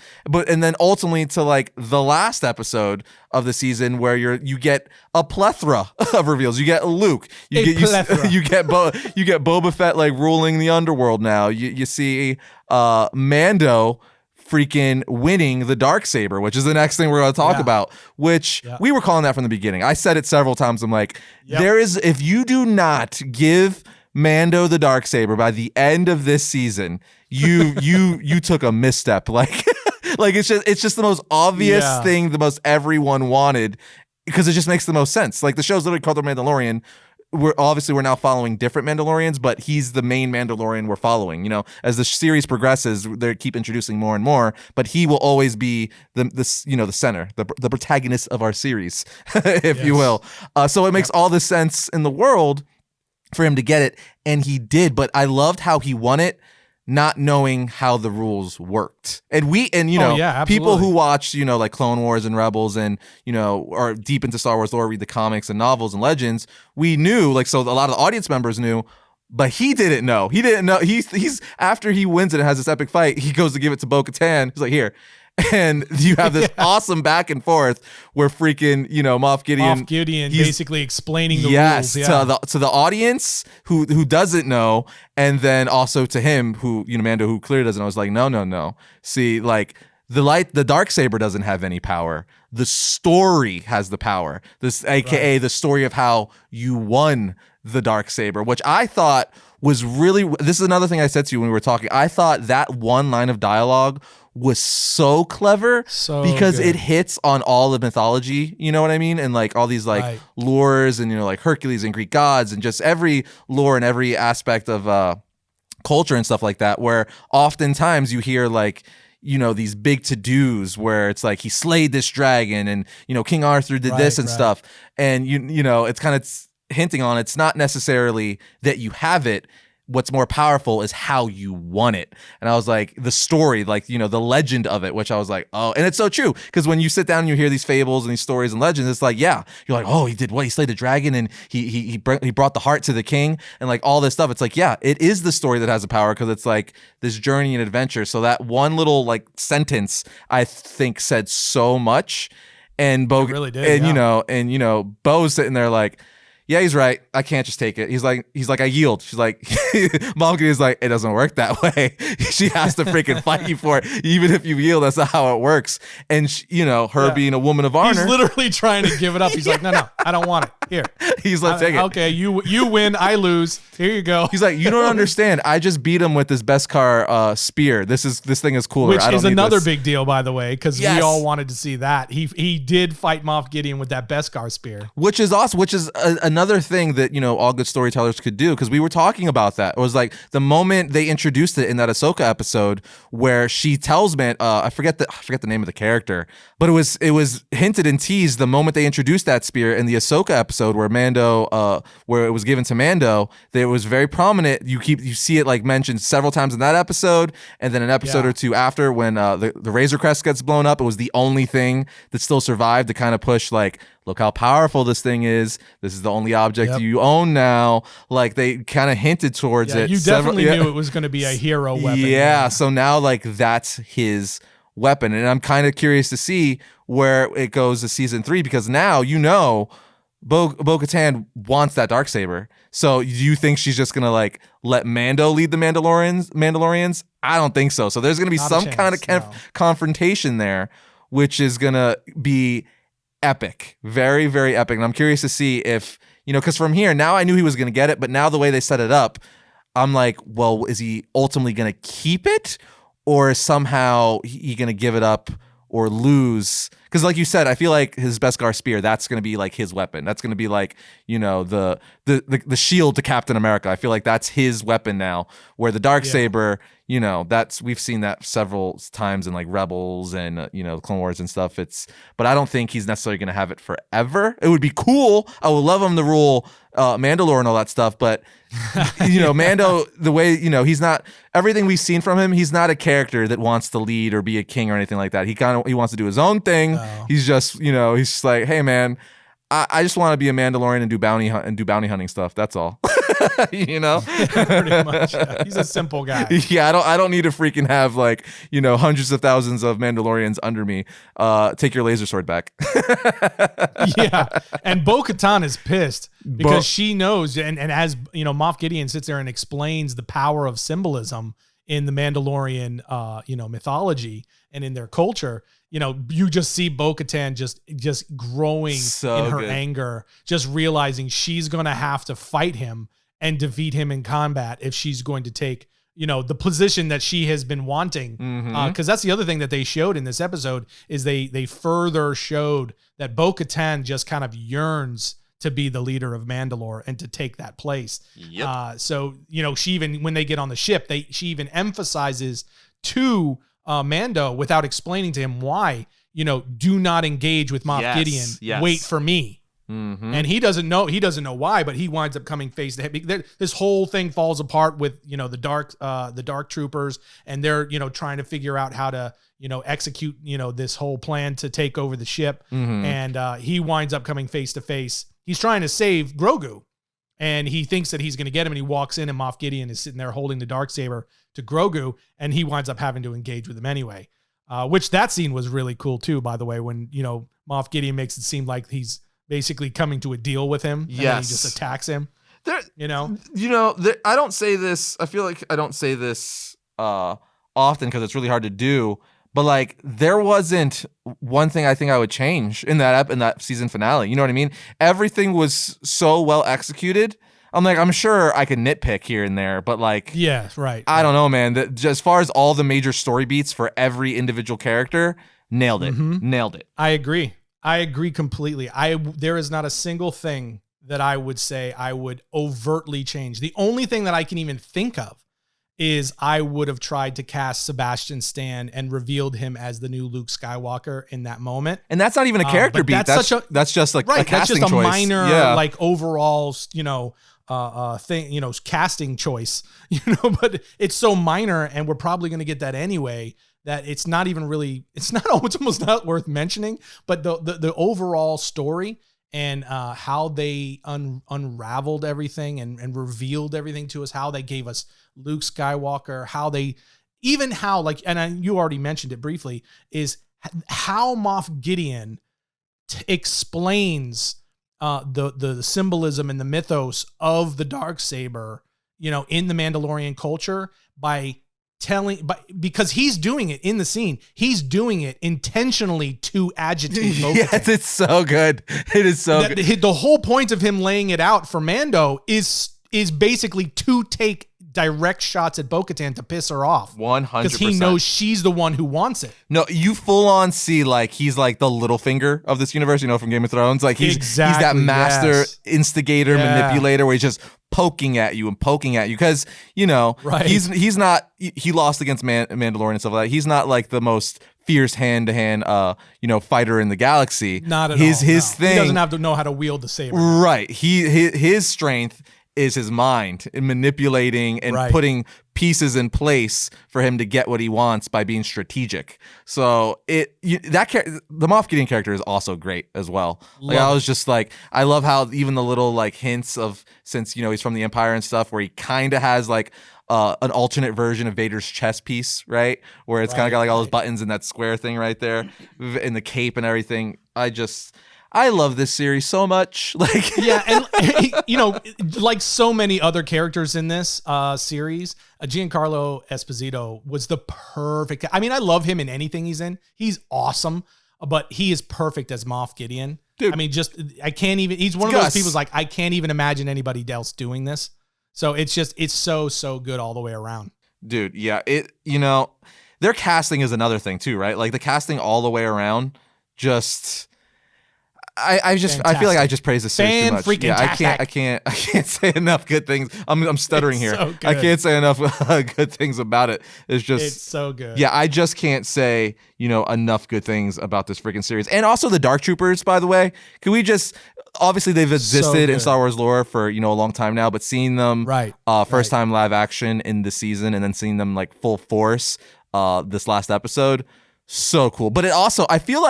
And then ultimately to like the last episode of the season where you get a plethora of reveals. You get Luke. You get Boba Fett like ruling the underworld now. You see Mando freaking winning the darksaber, which is the next thing we're going to talk about, which we were calling that from the beginning. I said it several times. I'm like, if you do not give Mando the darksaber by the end of this season, you took a misstep. Like like it's just the most obvious thing, the most everyone wanted, because it just makes the most sense. Like the show's literally called The Mandalorian. We're now following different Mandalorians, but he's the main Mandalorian we're following. You know, as the series progresses, they keep introducing more and more, but he will always be the center, the protagonist of our series, if you will. So it makes all the sense in the world for him to get it, and he did. But I loved how he won it, not knowing how the rules worked. And people who watch, like Clone Wars and Rebels and, are deep into Star Wars lore, read the comics and novels and legends, we knew, so a lot of the audience members knew, but he didn't know. He didn't know. He's after he wins it and has this epic fight, he goes to give it to Bo-Katan. He's like, here. And you have this awesome back and forth where freaking, Moff Gideon basically explaining the rules. To the audience who doesn't know, and then also to him who, Mando, who clearly doesn't know, is like, no. See, like the darksaber doesn't have any power. The story has the power. This, aka the story of how you won the darksaber, which I thought was really, this is another thing I said to you when we were talking. I thought that one line of dialogue was so clever because it hits on all the mythology, you know what I mean? And like all these lores and, like Hercules and Greek gods and just every lore and every aspect of culture and stuff like that, where oftentimes you hear these big to-dos where it's like he slayed this dragon and, King Arthur did this and stuff. And, it's kind of hinting on it's not necessarily that you have it. what's more powerful is how you won it. And I was like, the story, like, you know, the legend of it, which I was like, oh, and it's so true. Because when you sit down and you hear these fables and these stories and legends, it's like, yeah, you're like, oh, he did what? He slayed the dragon and he brought the heart to the king and like all this stuff. It's like, yeah, it is the story that has the power because it's like this journey and adventure. So that one little like sentence, I think said so much. And Bo really did, and yeah. you know, Bo's sitting there like, yeah, he's right. I can't just take it. He's like, I yield. She's like, Mom is like, it doesn't work that way. She has to freaking fight you for it. Even if you yield, that's not how it works. And she, you know, her being a woman of honor. He's literally trying to give it up. He's like, no, I don't want it. Here. He's like, take it. Okay, you win, I lose. Here you go. He's like, you don't understand. I just beat him with this Beskar spear. This thing is cooler. Which is another big deal, by the way, because we all wanted to see that. He did fight Moff Gideon with that Beskar spear. Which is awesome, which is another thing that, you know, all good storytellers could do, because we were talking about that. It was like the moment they introduced it in that Ahsoka episode where she tells I forget the name of the character, but it was hinted and teased the moment they introduced that spear in the Ahsoka episode where where it was given to Mando. That it was very prominent. You see it like mentioned several times in that episode, and then an episode or two after when the Razor Crest gets blown up. It was the only thing that still survived to kind of push like, look how powerful this thing is. This is the only object you own now. Like they kind of hinted towards it. You definitely knew it was going to be a hero weapon. Yeah. So now like that's his weapon. And I'm kind of curious to see where it goes to season 3, because now, you know, Bo-Katan wants that darksaber. So do you think she's just going to like let Mando lead the Mandalorians? I don't think so. So there's going to be some kind of confrontation there, which is going to be epic. Very, very epic. And I'm curious to see if, you know, because from here, now I knew he was going to get it, but now the way they set it up, I'm like, well, is he ultimately going to keep it, or somehow he going to give it up or lose? Because like you said, I feel like his Beskar spear, that's going to be like his weapon. That's going to be like, you know, the shield to Captain America. I feel like that's his weapon now, where the darksaber, you know, we've seen that several times in like Rebels and, you know, Clone Wars and stuff. But I don't think he's necessarily going to have it forever. It would be cool. I would love him to rule Mandalore and all that stuff. But, you know, Mando, the way, you know, he's not, everything we've seen from him, he's not a character that wants to lead or be a king or anything like that. He wants to do his own thing. He's just, you know, he's just like, hey man, I just want to be a Mandalorian and do bounty hunting stuff. That's all. You know, pretty much. Yeah. He's a simple guy. Yeah, I don't need to freaking have like, you know, hundreds of thousands of Mandalorians under me. Take your laser sword back. Yeah, and Bo-Katan is pissed because she knows, and as you know, Moff Gideon sits there and explains the power of symbolism in the Mandalorian, you know, mythology and in their culture. You know, you just see Bo-Katan just growing in her anger, just realizing she's going to have to fight him and defeat him in combat if she's going to take, you know, the position that she has been wanting. Because that's the other thing that they showed in this episode is they further showed that Bo-Katan just kind of yearns to be the leader of Mandalore and to take that place. Yep. So, you know, she even, when they get on the ship, she even emphasizes to Mando, without explaining to him why, you know, do not engage with Moff Gideon. Yes. Wait for me. And he doesn't know why, but he winds up coming face to head. This whole thing falls apart with, you know, the dark troopers, and they're, you know, trying to figure out how to, you know, execute, you know, this whole plan to take over the ship. And he winds up coming face to face. He's trying to save Grogu, and he thinks that he's going to get him, and he walks in, and Moff Gideon is sitting there holding the darksaber to Grogu, and he winds up having to engage with him anyway. Which that scene was really cool too, by the way, when, you know, Moff Gideon makes it seem like he's basically coming to a deal with him. And then he just attacks him. I don't say this. I feel like I don't say this often because it's really hard to do. But like, there wasn't one thing I think I would change in that season finale. You know what I mean? Everything was so well executed. I'm like, I'm sure I can nitpick here and there, but like, yeah, right. I don't know, man. Just as far as all the major story beats for every individual character, nailed it. Nailed it. I agree completely. There is not a single thing that I would say I would overtly change. The only thing that I can even think of is I would have tried to cast Sebastian Stan and revealed him as the new Luke Skywalker in that moment. And that's not even a character beat. That's just like a casting that's just a choice. minor, like overall, you know, thing, casting choice, but it's so minor, and we're probably going to get that anyway, that it's not even really, it's almost not worth mentioning. But the overall story and how they unraveled everything and revealed everything to us, how they gave us Luke Skywalker, you already mentioned it briefly, is how Moff Gideon explains the symbolism and the mythos of the darksaber, in the Mandalorian culture because he's doing it in the scene. He's doing it intentionally to agitate Bo-Katan. Yes, it's so good. It is so good. The whole point of him laying it out for Mando is basically to take direct shots at Bo-Katan to piss her off. 100%. Because he knows she's the one who wants it. No, you full on see he's like the little finger of this universe, from Game of Thrones. Like he's that master instigator, manipulator, where he's just poking at you because right. he's not, he lost against Mandalorian and stuff like that. He's not like the most fierce hand-to-hand fighter in the galaxy. Not at all. His thing, he doesn't have to know how to wield the saber. Right. His strength is his mind in manipulating and putting pieces in place for him to get what he wants by being strategic. So the Moff Gideon character is also great as well. I was just I love how even the little hints of, since he's from the Empire and stuff, where he kind of has an alternate version of Vader's chest piece, right? Where it's kind of got all those buttons and that square thing right there in the cape and everything. I love this series so much. And like so many other characters in this series, Giancarlo Esposito was the perfect. I mean, I love him in anything he's in. He's awesome, but he is perfect as Moff Gideon. Dude, I mean, I can't even. He's one of those people who's I can't even imagine anybody else doing this. So it's so good all the way around. Dude, yeah, their casting is another thing too, right? Like the casting all the way around, just. I feel like I just praise the series too much. Yeah, I can't say enough good things. I'm stuttering here. So I can't say enough good things about it. It's so good. Yeah, I just can't say enough good things about this freaking series. And also the Dark Troopers, by the way. Can we just, obviously they've existed in Star Wars lore for a long time now, but seeing them first time live action in the season, and then seeing them full force this last episode. So cool. But it also, I feel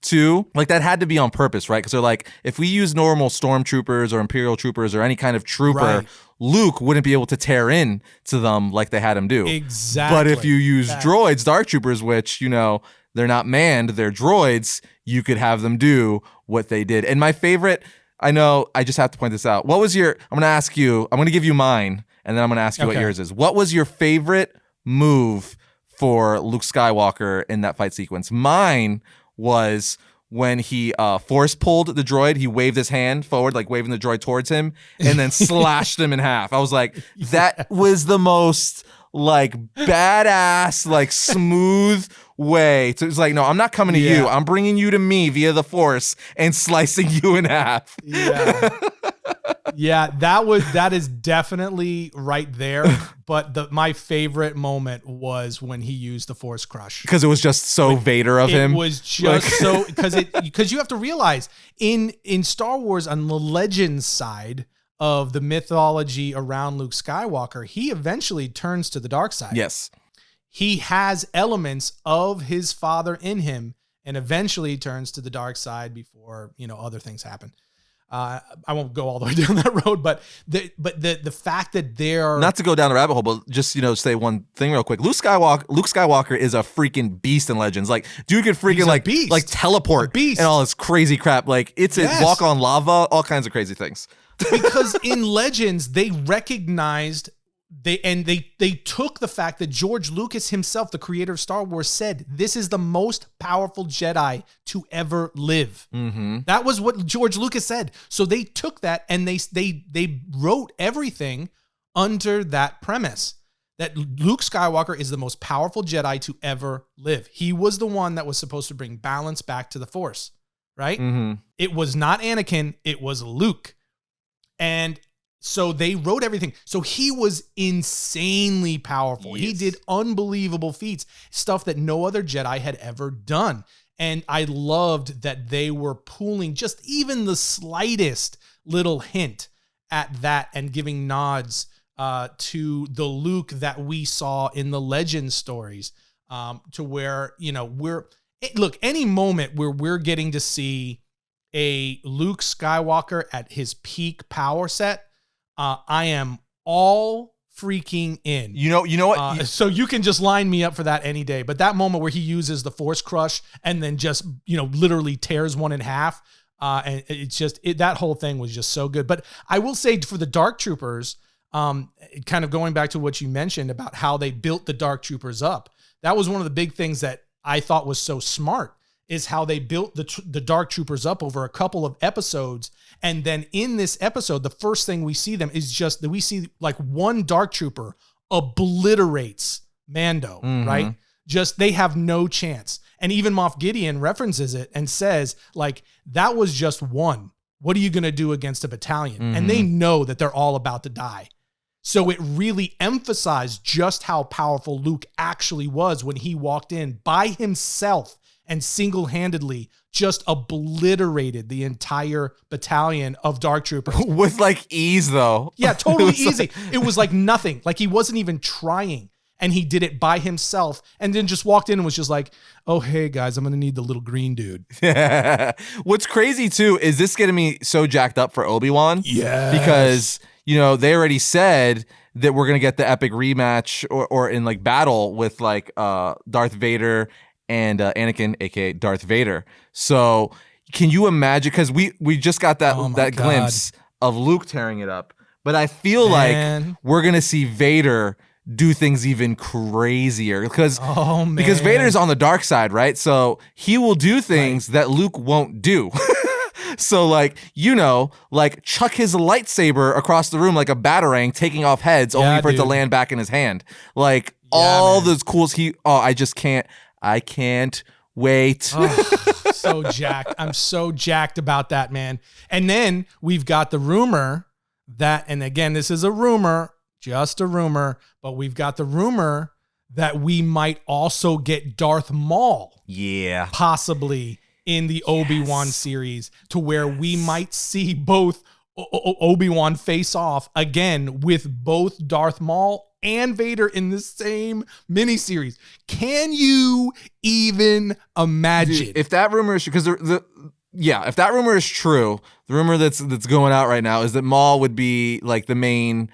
too, that had to be on purpose, right? Because they're if we use normal stormtroopers or Imperial troopers or any kind of trooper, Luke wouldn't be able to tear in to them like they had him do. Exactly. But if you use droids, Dark Troopers, which, they're not manned, they're droids, you could have them do what they did. And my favorite, I know, I just have to point this out. I'm going to give you mine, and then I'm going to ask you what yours is. What was your favorite move for Luke Skywalker in that fight sequence? Mine was when he force pulled the droid. He waved his hand forward, waving the droid towards him, and then slashed him in half. I was that was the most badass, smooth way to, it's no, I'm not coming to you. I'm bringing you to me via the Force and slicing you in half. Yeah. Yeah, that is definitely right there. But my favorite moment was when he used the Force Crush, because it was just so Vader of him. It was just so, because you have to realize in Star Wars, on the Legends side of the mythology around Luke Skywalker, he eventually turns to the dark side. Yes, he has elements of his father in him, and eventually turns to the dark side before other things happen. I won't go all the way down that road, but the fact that they're, not to go down the rabbit hole, but just say one thing real quick. Luke Skywalker is a freaking beast in Legends. Dude could freaking teleport and all this crazy crap. It's a walk on lava, all kinds of crazy things. Because in Legends they recognized. They took the fact that George Lucas himself, the creator of Star Wars, said this is the most powerful Jedi to ever live. Mm-hmm. That was what George Lucas said. So they took that and they wrote everything under that premise, that Luke Skywalker is the most powerful Jedi to ever live. He was the one that was supposed to bring balance back to the Force, right? Mm-hmm. It was not Anakin, it was Luke. And so they wrote everything. So he was insanely powerful. Yes. He did unbelievable feats, stuff that no other Jedi had ever done. And I loved that they were pulling just even the slightest little hint at that and giving nods to the Luke that we saw in the Legend stories, to where, look, any moment where we're getting to see a Luke Skywalker at his peak power set, I am all freaking in. You know what? So you can just line me up for that any day. But that moment where he uses the Force Crush and then just, literally tears one in half, and it's just, that whole thing was just so good. But I will say for the Dark Troopers, kind of going back to what you mentioned about how they built the Dark Troopers up, that was one of the big things that I thought was so smart, is how they built the Dark Troopers up over a couple of episodes. And then in this episode, the first thing we see them is just that we see like one Dark Trooper obliterates Mando, right? Just, they have no chance. And even Moff Gideon references it and says, like, that was just one. What are you going to do against a battalion? And they know that they're all about to die. So it really emphasized just how powerful Luke actually was when he walked in by himself and single-handedly just obliterated the entire battalion of Dark Troopers. With like ease, though. Yeah, totally easy. It was like nothing. Like he wasn't even trying. And he did it by himself and then just walked in and was just like, oh, hey, guys, I'm going to need the little green dude. What's crazy, too, is this getting me so jacked up for Obi-Wan. Yeah. Because, they already said that we're going to get the epic rematch or in like battle with like Darth Vader and Anakin, aka Darth Vader. So can you imagine? Because we just got that glimpse of Luke tearing it up, but I feel like we're gonna see Vader do things even crazier because Vader's on the dark side, right? So he will do things that Luke won't do. So like chuck his lightsaber across the room like a batarang, taking off heads only for it to land back in his hand. Like all those cools. I can't wait. So jacked. I'm so jacked about that, man. And then we've got the rumor that, and again, this is a rumor, just a rumor, but we've got the rumor that we might also get Darth Maul. Yeah. Possibly in the Obi-Wan series, to where we might see both Obi-Wan face off again with both Darth Maul and Vader in the same miniseries. Can you even imagine? Dude, if that rumor is true, because if that rumor is true, the rumor that's going out right now is that Maul would be like the main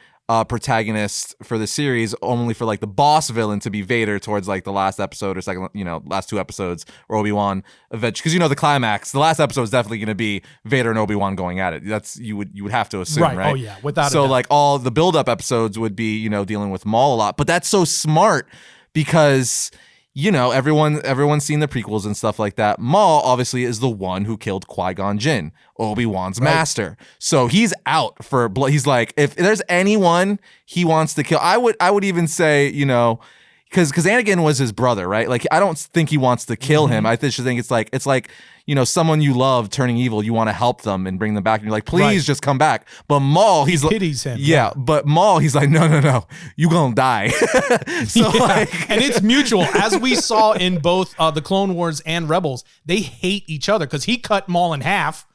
protagonist for the series, only for like the boss villain to be Vader towards like the last episode or second, last two episodes, or Obi-Wan eventually, because the climax, the last episode is definitely going to be Vader and Obi-Wan going at it. That's you would have to assume, right? Oh yeah, without so like all the build-up episodes would be dealing with Maul a lot, but that's so smart because everyone's seen the prequels and stuff like that. Maul obviously is the one who killed Qui-Gon Jinn, Obi-Wan's master. So he's out for blood. He's like, if there's anyone he wants to kill, I would even say, because Anakin was his brother, right? Like, I don't think he wants to kill him. I just think it's like someone you love turning evil, you want to help them and bring them back, and you're like, please just come back. But Maul, he pities him. Yeah, but Maul, he's like, no, you gonna die. And it's mutual, as we saw in both the Clone Wars and Rebels. They hate each other because he cut Maul in half.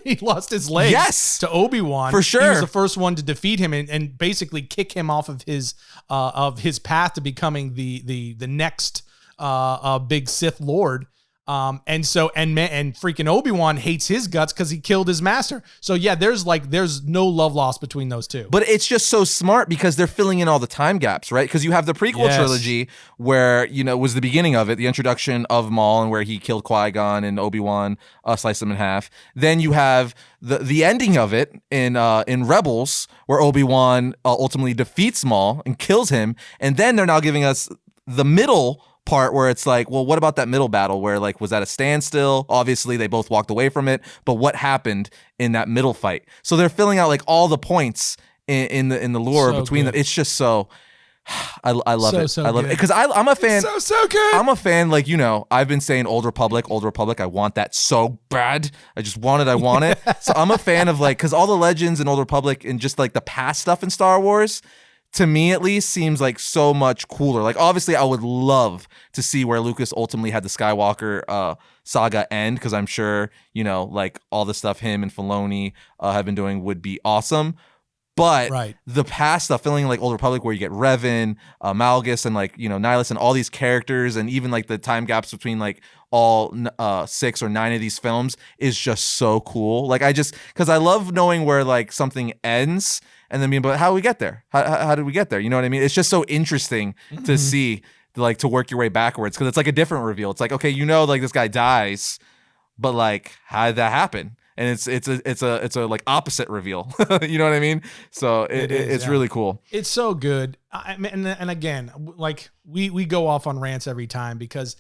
He lost his legs to Obi-Wan. For sure. He was the first one to defeat him and basically kick him off of his path to becoming the next big Sith Lord. And freaking Obi-Wan hates his guts because he killed his master. So yeah, there's no love lost between those two. But it's just so smart because they're filling in all the time gaps, right? Because you have the prequel trilogy where, was the beginning of it, the introduction of Maul and where he killed Qui-Gon and Obi-Wan sliced him in half. Then you have the ending of it in Rebels where Obi-Wan ultimately defeats Maul and kills him. And then they're now giving us the middle part where it's like, well, what about that middle battle where like, was that a standstill? Obviously they both walked away from it, but what happened in that middle fight? So they're filling out like all the points in the lore between them. It's just so I love it. I love it because I'm a fan. So good. I'm a fan. Like, I've been saying Old Republic. I want that so bad. I just want it. I want it. So I'm a fan of like, because all the Legends and Old Republic and just like the past stuff in Star Wars, to me at least, seems like so much cooler. Like, obviously, I would love to see where Lucas ultimately had the Skywalker saga end, because I'm sure, you know, like all the stuff him and Filoni have been doing would be awesome. But the past stuff, feeling like Old Republic, where you get Revan, Malgus, and like, you know, Nihilus, and all these characters, and even like the time gaps between like all 6 or 9 of these films is just so cool. Like, because I love knowing where like something ends, and then being, but how do we get there? How did we get there? You know what I mean? It's just so interesting to see, like, to work your way backwards, because it's like a different reveal. It's like, okay, you know, like this guy dies, but like, how did that happen? And it's a like opposite reveal. You know what I mean? So it's really cool. It's so good. And again, like we go off on rants every time, because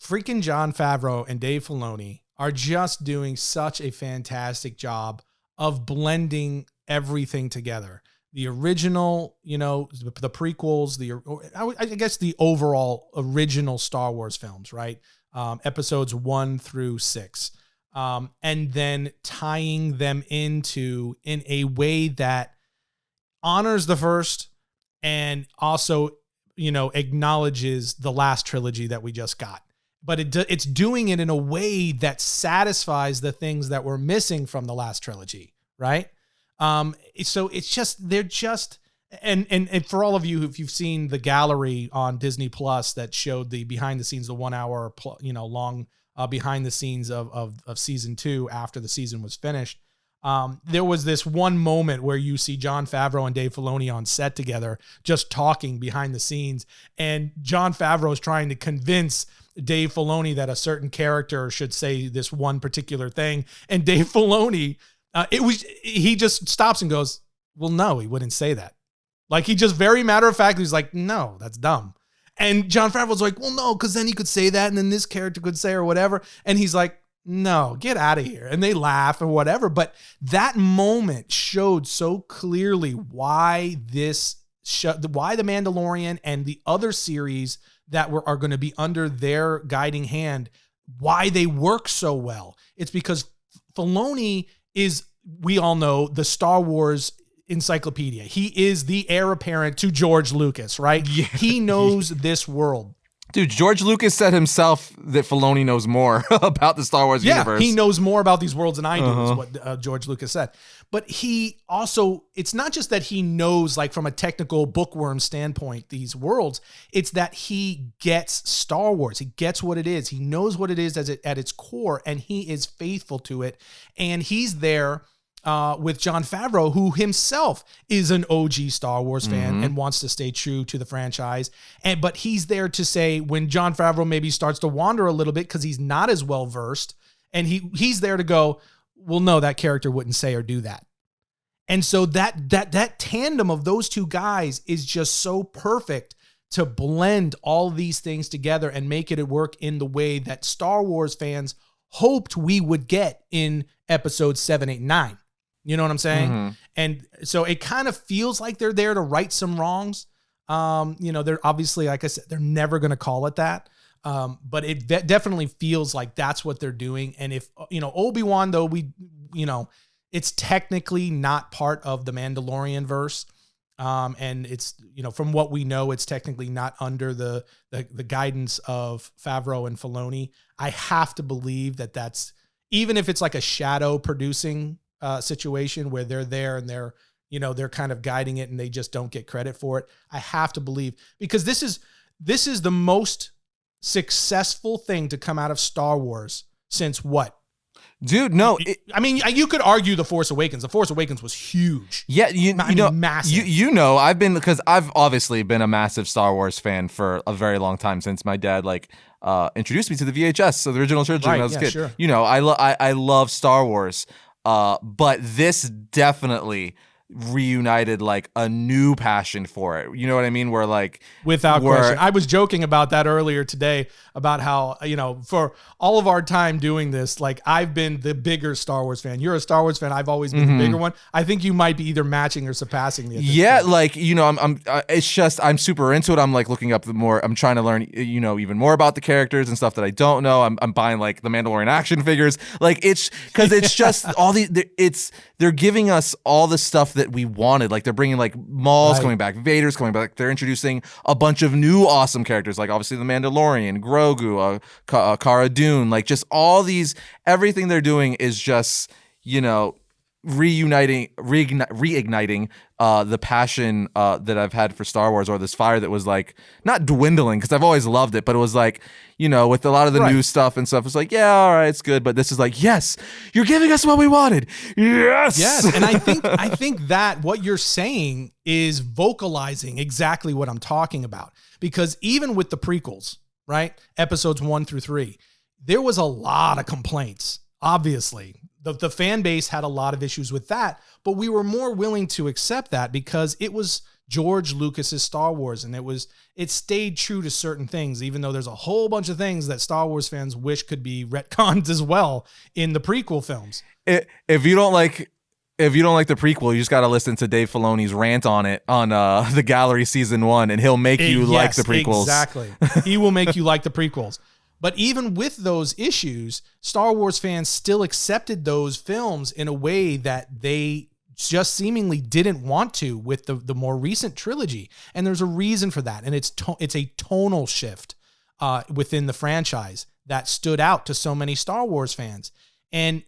freaking Jon Favreau and Dave Filoni are just doing such a fantastic job of blending everything together. The original, you know, the prequels, I guess the overall original Star Wars films, right? Episodes 1 through 6. And then tying them in a way that honors the first and also, you know, acknowledges the last trilogy that we just got. But it's doing it in a way that satisfies the things that were missing from the last trilogy, right? So it's just, they're just, and for all of you, if you've seen the gallery on Disney Plus that showed the behind the scenes, the 1 hour, you know, long behind the scenes of season 2 after the season was finished. There was this one moment where you see Jon Favreau and Dave Filoni on set together, just talking behind the scenes. And Jon Favreau is trying to convince Dave Filoni that a certain character should say this one particular thing. And Dave Filoni, he just stops and goes, well, no, he wouldn't say that. Like, he just very matter of fact, he's like, no, that's dumb. And Jon Favreau's like, well, no, because then he could say that, and then this character could say or whatever. And he's like, no, get out of here. And they laugh or whatever. But that moment showed so clearly why the Mandalorian and the other series that are going to be under their guiding hand, why they work so well. It's because Filoni is, we all know, the Star Wars encyclopedia. He is the heir apparent to George Lucas, right? Yeah. He knows this world. Dude, George Lucas said himself that Filoni knows more about the Star Wars universe. He knows more about these worlds than I do, is what George Lucas said. But he also, it's not just that he knows, like, from a technical bookworm standpoint, these worlds. It's that he gets Star Wars. He gets what it is. He knows what it is at its core, and he is faithful to it. And he's there with Jon Favreau, who himself is an OG Star Wars fan and wants to stay true to the franchise. But he's there to say, when Jon Favreau maybe starts to wander a little bit because he's not as well versed, and he's there to go, well, no, that character wouldn't say or do that. And so that tandem of those two guys is just so perfect to blend all these things together and make it work in the way that Star Wars fans hoped we would get in episodes 7, 8, 9. You know what I'm saying? And so it kind of feels like they're there to right some wrongs. You know, they're obviously, like I said, they're never going to call it that. But it definitely feels like that's what they're doing. And if, you know, Obi-Wan, though, it's technically not part of the Mandalorian verse. And it's, you know, from what we know, it's technically not under the guidance of Favreau and Filoni. I have to believe that that's, even if it's like a shadow producing situation where they're there and they're kind of guiding it and they just don't get credit for it. I have to believe, because this is the most successful thing to come out of Star Wars since what? Dude, no. I mean, you could argue The Force Awakens. The Force Awakens was huge. Yeah, you know, massive. Because I've obviously been a massive Star Wars fan for a very long time, since my dad introduced me to the VHS, so the original trilogy when I was a kid. Sure. You know, I love Star Wars, but this definitely reunited like a new passion for it. You know what I mean? Where like, without question, I was joking about that earlier today about how, you know, for all of our time doing this, like, I've been the bigger Star Wars fan. You're a Star Wars fan. I've always been the bigger one. I think you might be either matching or surpassing me. Yeah. Point. Like, you know, it's just, I'm super into it. I'm like looking up I'm trying to learn, you know, even more about the characters and stuff that I don't know. I'm buying like the Mandalorian action figures. Like, it's because it's just all they're giving us all the stuff that we wanted. Like they're bringing like Maul's coming back, Vader's coming back. They're introducing a bunch of new awesome characters, like obviously the Mandalorian, Grogu, Cara Dune, like just all these. Everything they're doing is just, you know, reigniting the passion that I've had for Star Wars, or this fire that was like not dwindling, because I've always loved it, but it was like, you know, with a lot of the new stuff and stuff, it's like, yeah, all right, it's good, but this is like, yes, you're giving us what we wanted. Yes. And I think that what you're saying is vocalizing exactly what I'm talking about, because even with the prequels, right, episodes 1 through 3, there was a lot of complaints. Obviously, the fan base had a lot of issues with that, but we were more willing to accept that because it was George Lucas's Star Wars, and it stayed true to certain things, even though there's a whole bunch of things that Star Wars fans wish could be retconned as well in the prequel films. If you don't like the prequel, you just got to listen to Dave Filoni's rant on it on the Gallery Season 1, and he'll make you like the prequels. Exactly. He will make you like the prequels. But even with those issues, Star Wars fans still accepted those films in a way that they just seemingly didn't want to with the more recent trilogy. And there's a reason for that. And it's a tonal shift within the franchise that stood out to so many Star Wars fans. And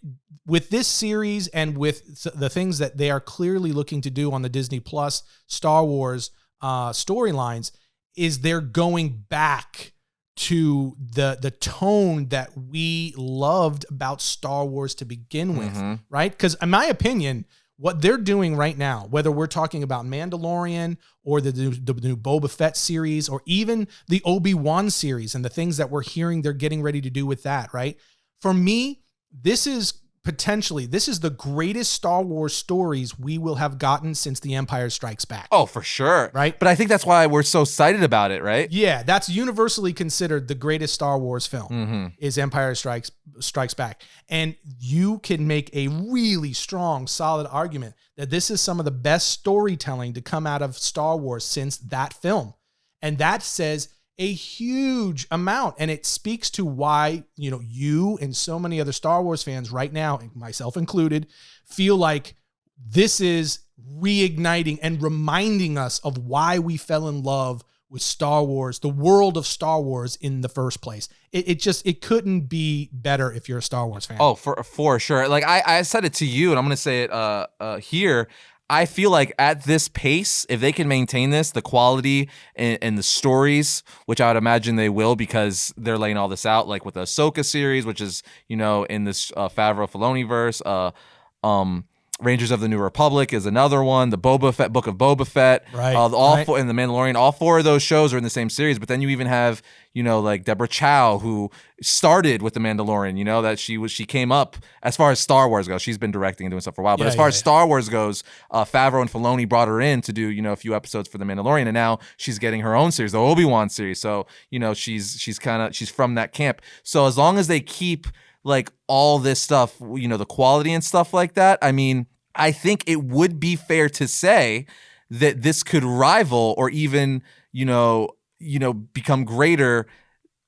with this series and with the things that they are clearly looking to do on the Disney Plus Star Wars storylines, is they're going back to the tone that we loved about Star Wars to begin with, right? Because in my opinion, what they're doing right now, whether we're talking about Mandalorian or the new Boba Fett series, or even the Obi-Wan series and the things that we're hearing they're getting ready to do with that, right? For me, this is the greatest Star Wars stories we will have gotten since The Empire Strikes Back. Oh, for sure. Right? But I think that's why we're so excited about it, right? Yeah, that's universally considered the greatest Star Wars film is Empire Strikes Back. And you can make a really strong, solid argument that this is some of the best storytelling to come out of Star Wars since that film. And that says a huge amount. And it speaks to why, you and so many other Star Wars fans right now, and myself included, feel like this is reigniting and reminding us of why we fell in love with Star Wars, the world of Star Wars in the first place. It couldn't be better if you're a Star Wars fan. Oh, for sure. Like I said it to you, and I'm going to say it here. I feel like at this pace, if they can maintain this, the quality and the stories, which I would imagine they will, because they're laying all this out, like with the Ahsoka series, which is, in this Favreau Filoni verse, Rangers of the New Republic is another one. The Boba Fett, Book of Boba Fett, right, four, and the Mandalorian. All 4 of those shows are in the same series. But then you even have, like Deborah Chow, who started with the Mandalorian. That she came up as far as Star Wars goes. She's been directing and doing stuff for a while. But as far as Star Wars goes, Favreau and Filoni brought her in to do a few episodes for the Mandalorian, and now she's getting her own series, the Obi-Wan series. So she's from that camp. So as long as they keep like all this stuff, the quality and stuff like that, I mean, I think it would be fair to say that this could rival or even, become greater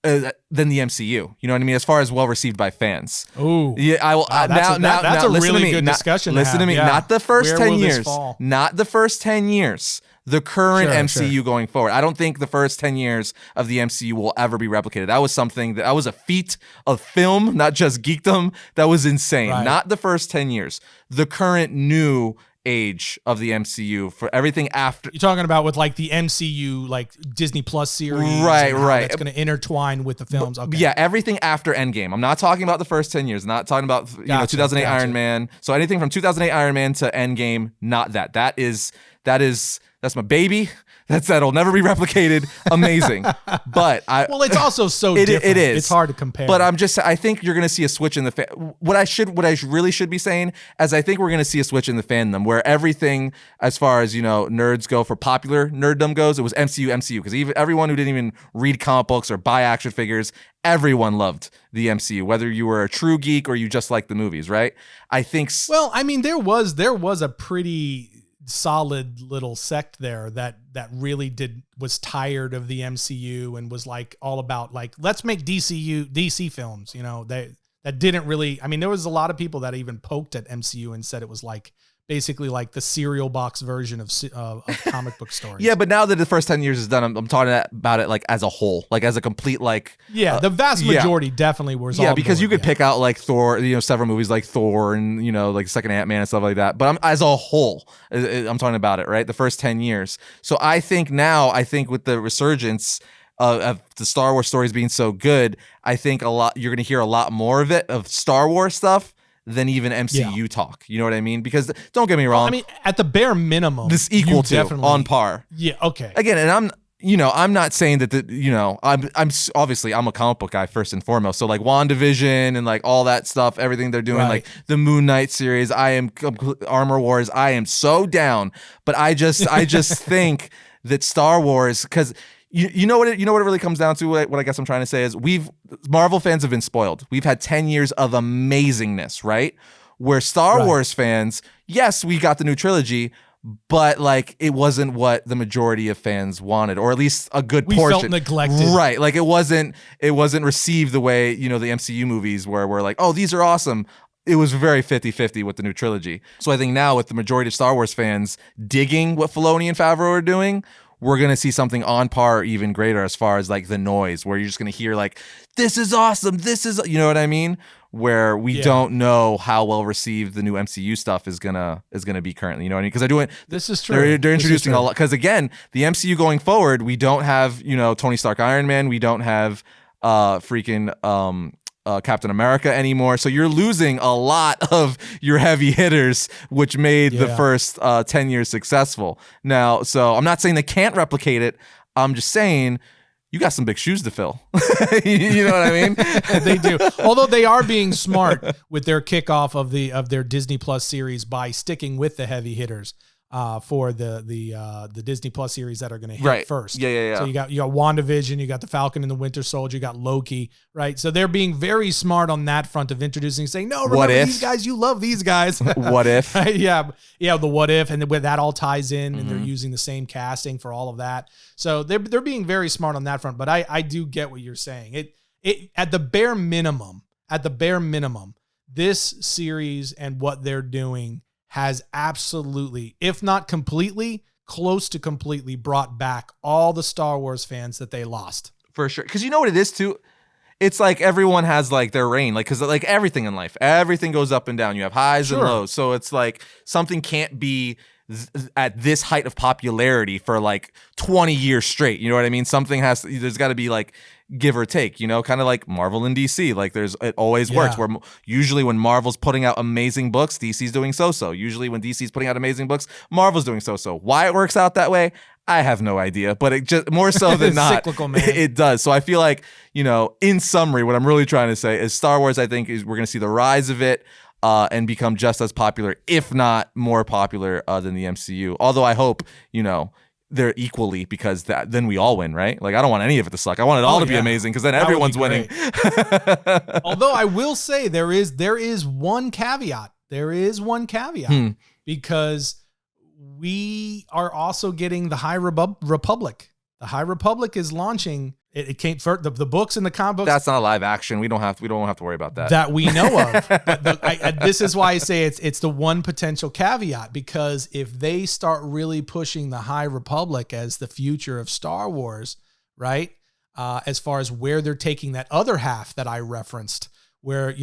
than the MCU. You know what I mean? As far as well received by fans. Oh, yeah. I will. That's a really good discussion. Listen to me. Yeah. Not the first 10 years. Not the first 10 years. The current MCU going forward. I don't think the first 10 years of the MCU will ever be replicated. That was something that was a feat of film, not just geekdom. That was insane. Right. Not the first 10 years. The current new age of the MCU for everything after. You're talking about with like the MCU, like Disney Plus series, right? That's going to intertwine with the films. Okay. Yeah, everything after Endgame. I'm not talking about the first 10 years. I'm not talking about 2008 Iron Man. So anything from 2008 Iron Man to Endgame, not that. That's my baby. That'll never be replicated. Amazing. But it's also so different. It is. It's hard to compare. But I think you're going to see a switch in the what I really should be saying is I think we're going to see a switch in the fandom where everything, as far as nerds go, for popular nerddom goes, it was MCU, because even everyone who didn't even read comic books or buy action figures, everyone loved the MCU, whether you were a true geek or you just liked the movies, right? I think. Well, I mean, there was a pretty solid little sect there that really was tired of the MCU and was like all about like, let's make DC films. That didn't really, I mean, there was a lot of people that even poked at MCU and said it was like basically like the cereal box version of comic book stories. Yeah, but now that the first 10 years is done, I'm talking about it like as a whole, like as a complete like. The vast majority definitely was. Yeah, because you could pick out like Thor, several movies like Thor and like second Ant-Man and stuff like that. But as a whole, I'm talking about it, right? The first 10 years. So I think with the resurgence of the Star Wars stories being so good, I think you're going to hear a lot more of it, of Star Wars stuff, than even MCU talk. You know what I mean? Because don't get me wrong. I mean, at the bare minimum, this equal to on par. Yeah. Okay. Again, and I'm not saying that I'm obviously I'm a comic book guy first and foremost. So like WandaVision and like all that stuff, everything they're doing, like the Moon Knight series, Armor Wars, I am so down. But I just think that Star Wars, because you know what it really comes down to. What I guess I'm trying to say is Marvel fans have been spoiled. We've had 10 years of amazingness, right? Where Star Wars fans, yes, we got the new trilogy, but like it wasn't what the majority of fans wanted, or at least a good portion. We felt neglected, right? Like it wasn't received the way the MCU movies were like, oh, these are awesome. It was very 50-50 with the new trilogy. So I think now with the majority of Star Wars fans digging what Filoni and Favreau are doing, we're going to see something on par or even greater as far as like the noise, where you're just going to hear like, this is awesome. This is, you know what I mean? Where we don't know how well received the new MCU stuff is gonna be currently. You know what I mean? Because they're doing, this is true. They're introducing a lot. Because again, the MCU going forward, we don't have Tony Stark Iron Man. We don't have Captain America anymore. So you're losing a lot of your heavy hitters, which made the first 10 years successful. Now, so I'm not saying they can't replicate it. I'm just saying you got some big shoes to fill. You know what I mean? They do. Although they are being smart with their kickoff of their Disney Plus series by sticking with the heavy hitters. For the Disney Plus series that are going to hit first. Yeah. So you got WandaVision, you got the Falcon and the Winter Soldier, you got Loki, right? So they're being very smart on that front of introducing, saying, no, remember these guys, you love these guys. What if? Yeah, the what if, and where that all ties in, and they're using the same casting for all of that. So they're being very smart on that front. But I do get what you're saying. It at the bare minimum, this series and what they're doing has absolutely, if not completely, close to completely brought back all the Star Wars fans that they lost. For sure. Because you know what it is too? It's like everyone has like their reign. Like, because like everything in life, everything goes up and down. You have highs and lows. So it's like something can't be at this height of popularity for like 20 years straight. You know what I mean? There's got to be like give or take, kind of like Marvel and DC. Like it always works, where usually when Marvel's putting out amazing books, DC's doing so-so. Usually when DC's putting out amazing books, Marvel's doing so-so. Why it works out that way, I have no idea, but it just more so than not, cyclical, man. It does. So I feel like, in summary, what I'm really trying to say is Star Wars, I think, is we're going to see the rise of it and become just as popular, if not more popular than the MCU. Although I hope, they're equally, because then we all win, right? Like I don't want any of it to suck. I want it all to be amazing, because then everyone's winning. Although I will say there is one caveat. Because we are also getting the High Republic. The High Republic is launching. It came for the books and the comic books. That's not a live action. We don't have to worry about that. That we know of. But this is why I say it's the one potential caveat, because if they start really pushing the High Republic as the future of Star Wars, right? As far as where they're taking that other half that I referenced, where,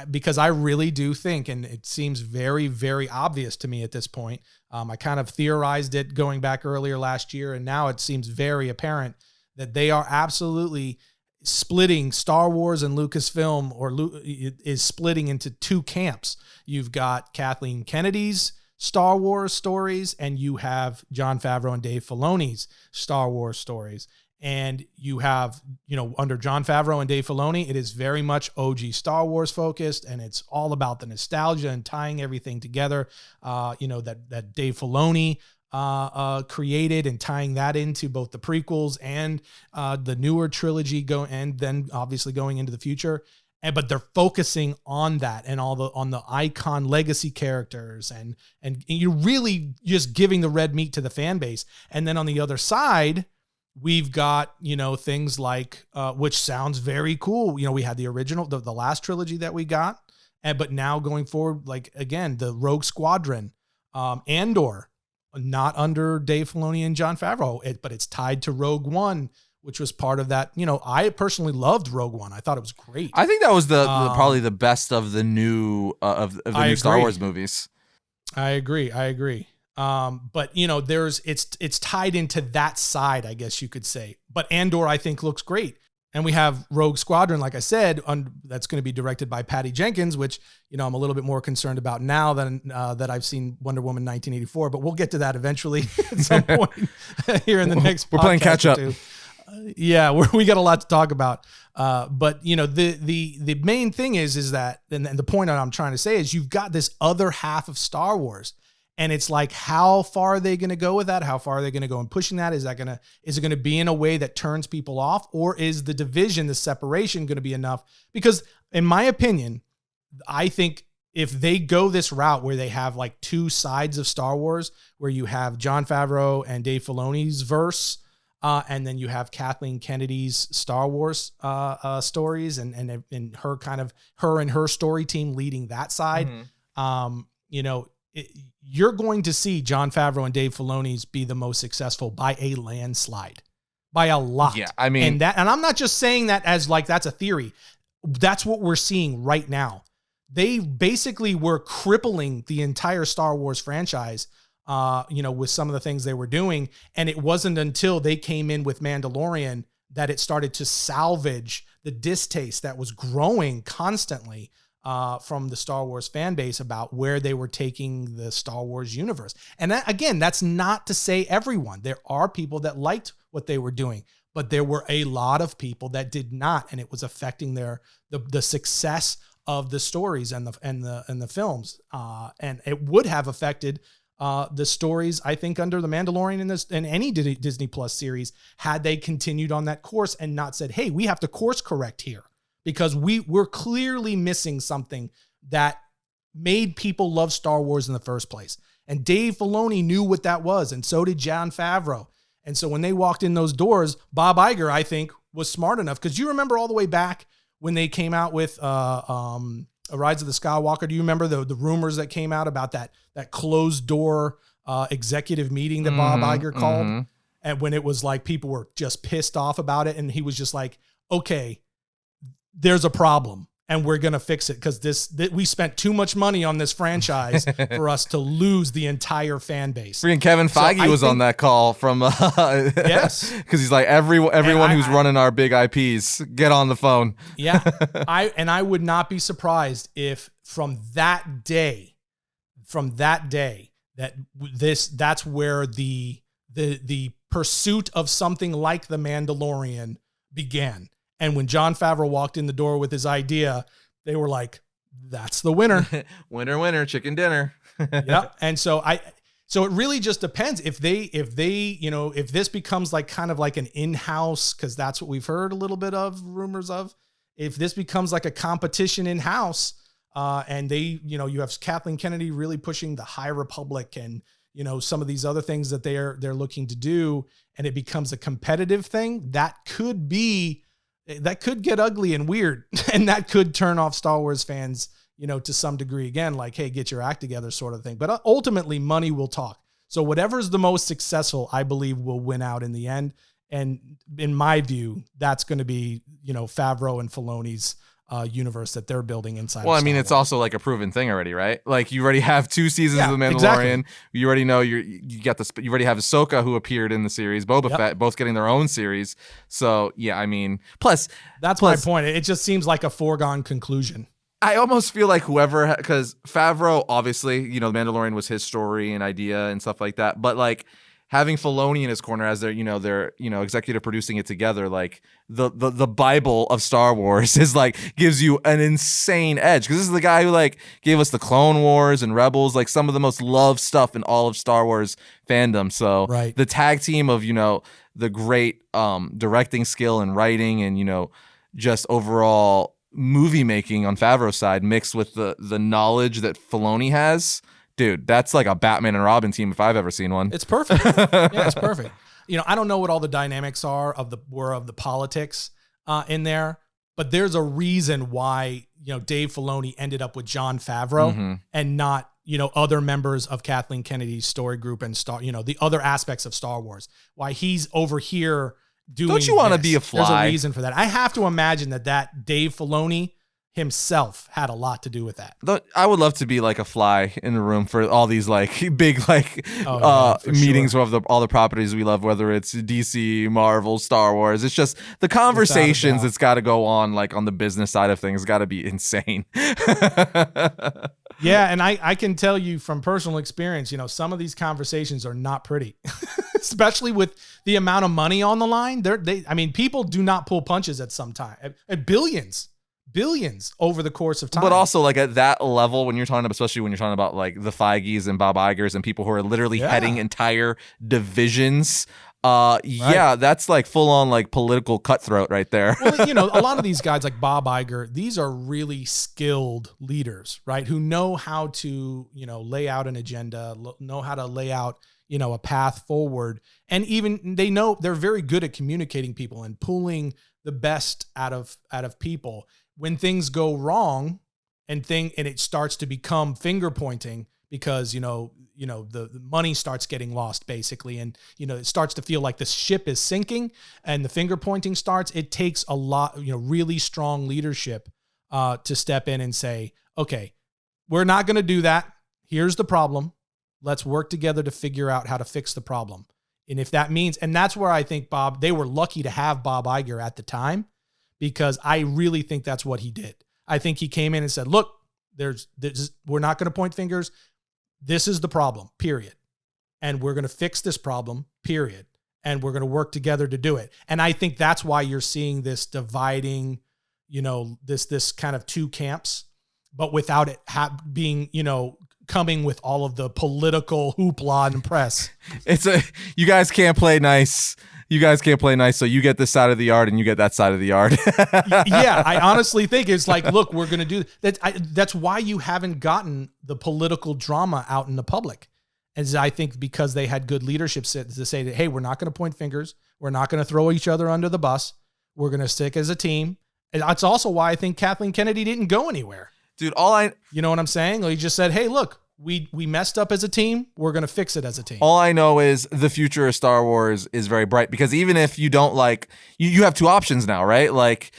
because I really do think, and it seems very, very obvious to me at this point. I kind of theorized it going back earlier last year, and now it seems very apparent that they are absolutely splitting Star Wars and Lucasfilm, is splitting into two camps. You've got Kathleen Kennedy's Star Wars stories, and you have Jon Favreau and Dave Filoni's Star Wars stories. And you have, under Jon Favreau and Dave Filoni, it is very much OG Star Wars focused, and it's all about the nostalgia and tying everything together, that Dave Filoni created, and tying that into both the prequels and the newer trilogy and then obviously going into the future. But they're focusing on that and on the icon legacy characters and you're really just giving the red meat to the fan base. And then on the other side, we've got, things like, which sounds very cool. We had the original, the last trilogy that we got, but now going forward, like again, the Rogue Squadron, Andor, not under Dave Filoni and Jon Favreau, but it's tied to Rogue One, which was part of that. I personally loved Rogue One. I thought it was great. I think that was the probably the best of the new new Star Wars movies. I agree. But it's tied into that side, I guess you could say. But Andor, I think, looks great. And we have Rogue Squadron, like I said, that's going to be directed by Patty Jenkins, which, I'm a little bit more concerned about now than that I've seen Wonder Woman 1984. But we'll get to that eventually at some point here in the next. We're playing catch up. Yeah, we got a lot to talk about. But the main thing is that, and the point that I'm trying to say is, you've got this other half of Star Wars. And it's like, how far are they going to go with that? How far are they going to go in pushing that? Is it going to be in a way that turns people off, or is the division, the separation, going to be enough? Because in my opinion, I think if they go this route where they have like two sides of Star Wars, where you have Jon Favreau and Dave Filoni's verse, and then you have Kathleen Kennedy's Star Wars stories, and her and her story team leading that side, you're going to see Jon Favreau and Dave Filoni's be the most successful by a landslide, by a lot. Yeah, I mean, and I'm not just saying that as like that's a theory. That's what we're seeing right now. They basically were crippling the entire Star Wars franchise, with some of the things they were doing, and it wasn't until they came in with Mandalorian that it started to salvage the distaste that was growing constantly from the Star Wars fan base about where they were taking the Star Wars universe. And that, again, that's not to say everyone. There are people that liked what they were doing, but there were a lot of people that did not, and it was affecting the success of the stories and the films. And it would have affected the stories, I think, under The Mandalorian and any Disney Plus series, had they continued on that course and not said, hey, we have to course correct here, because we're clearly missing something that made people love Star Wars in the first place. And Dave Filoni knew what that was, and so did Jon Favreau. And so when they walked in those doors, Bob Iger, I think, was smart enough, because you remember all the way back when they came out with Rise of the Skywalker. Do you remember the rumors that came out about that closed door executive meeting that Bob Iger called? Mm-hmm. And when it was like people were just pissed off about it, and he was just like, okay, there's a problem and we're going to fix it, because we spent too much money on this franchise for us to lose the entire fan base. Freaking Kevin Feige was on that call from yes, because he's like, everyone who's running our big IPs, get on the phone. Yeah, I would not be surprised if from that day that's where the pursuit of something like The Mandalorian began. And when Jon Favreau walked in the door with his idea, they were like, that's the winner. winner, chicken dinner. Yep. And so it really just depends if this becomes like kind of like an in-house, because that's what we've heard a little bit of rumors of. If this becomes like a competition in-house, and you have Kathleen Kennedy really pushing the High Republic and, some of these other things that they're looking to do, and it becomes a competitive thing, that could get ugly and weird, and that could turn off Star Wars fans, to some degree, again, like, hey, get your act together sort of thing. But ultimately, money will talk. So whatever's the most successful, I believe, will win out in the end. And in my view, that's going to be, Favreau and Filoni's universe that they're building inside. Well, I mean, it's also like a proven thing already, right? Like, you already have 2 seasons of The Mandalorian. Exactly. You already know you already have Ahsoka, who appeared in the series, Boba Fett, both getting their own series. So yeah, I mean, plus my point. It just seems like a foregone conclusion. I almost feel like because Favreau, obviously, The Mandalorian was his story and idea and stuff like that, but like, having Filoni in his corner as they're executive producing it together, like the Bible of Star Wars is like, gives you an insane edge, because this is the guy who like gave us the Clone Wars and Rebels, like some of the most loved stuff in all of Star Wars fandom. So the tag team of, the great directing skill and writing and, just overall movie making on Favreau's side, mixed with the knowledge that Filoni has. Dude, that's like a Batman and Robin team if I've ever seen one. It's perfect. Yeah, it's perfect. I don't know what all the dynamics are of the politics in there, but there's a reason why, Dave Filoni ended up with Jon Favreau and not, other members of Kathleen Kennedy's story group and the other aspects of Star Wars. Why he's over here doing. Don't you want to be a fly? There's a reason for that. I have to imagine that Dave Filoni himself had a lot to do with that. I would love to be like a fly in the room for all these like big meetings of all the properties we love, whether it's DC, Marvel, Star Wars. It's just the conversations that's got to go on like on the business side of things got to be insane. Yeah, and I can tell you from personal experience, some of these conversations are not pretty, especially with the amount of money on the line. People do not pull punches at some time. At billions over the course of time. But also like at that level, especially when you're talking about like the Feiges and Bob Igers and people who are literally heading entire divisions. Yeah, that's like full on like political cutthroat right there. Well, a lot of these guys like Bob Iger, these are really skilled leaders, right? Who know how to, lay out an agenda, know how to lay out, a path forward. And even they're very good at communicating people and pulling the best out of people. When things go wrong and it starts to become finger pointing because, the money starts getting lost basically. And, it starts to feel like the ship is sinking and the finger pointing starts. It takes a lot, really strong leadership to step in and say, okay, we're not going to do that. Here's the problem. Let's work together to figure out how to fix the problem. And if that means, and that's where I think they were lucky to have Bob Iger at the time, because I really think that's what he did. I think he came in and said, look, we're not going to point fingers. This is the problem, period. And we're going to fix this problem, period. And we're going to work together to do it. And I think that's why you're seeing this dividing, this kind of two camps, but without it being, coming with all of the political hoopla and press. You guys can't play nice. So you get this side of the yard and you get that side of the yard. Yeah, I honestly think it's like, look, we're going to do that. That's why you haven't gotten the political drama out in the public. As I think because they had good leadership to say that, hey, we're not going to point fingers. We're not going to throw each other under the bus. We're going to stick as a team. And that's also why I think Kathleen Kennedy didn't go anywhere. Dude, you know what I'm saying? He just said, hey, look, we messed up as a team. We're going to fix it as a team. All I know is the future of Star Wars is very bright because even if you don't like, you have two options now, right? Like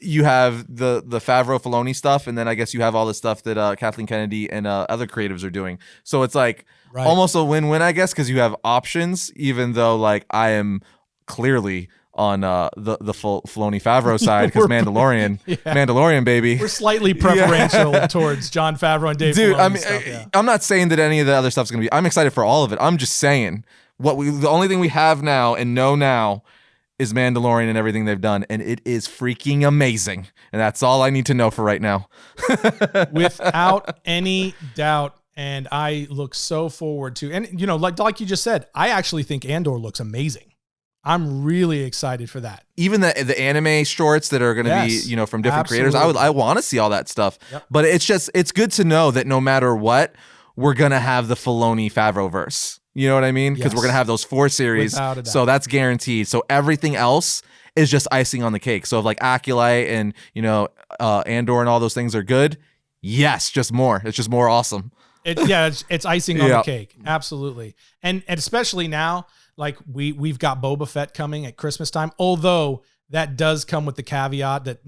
you have the Favreau Filoni stuff, and then I guess you have all the stuff that Kathleen Kennedy and other creatives are doing. So it's like almost a win-win, I guess, because you have options, even though like I am clearly on the full Filoni Favreau side because Mandalorian baby. We're slightly preferential towards Jon Favreau and Dave Filoni. I'm not saying that any of the other stuff's gonna be. I'm excited for all of it. I'm just saying the only thing we have now and know now is Mandalorian and everything they've done, and it is freaking amazing. And that's all I need to know for right now. Without any doubt. And I look so forward to, and like you just said, I actually think Andor looks amazing. I'm really excited for that. Even the anime shorts that are going to be, from different creators. I want to see all that stuff. Yep. But it's good to know that no matter what, we're going to have the Filoni Favreau verse. You know what I mean? Because we're going to have those 4 series. So that's guaranteed. So everything else is just icing on the cake. So if like Acolyte and, Andor and all those things are good, yes, just more. It's just more awesome. It's icing on the cake. Absolutely. And especially now, like we've got Boba Fett coming at Christmas time, although that does come with the caveat that,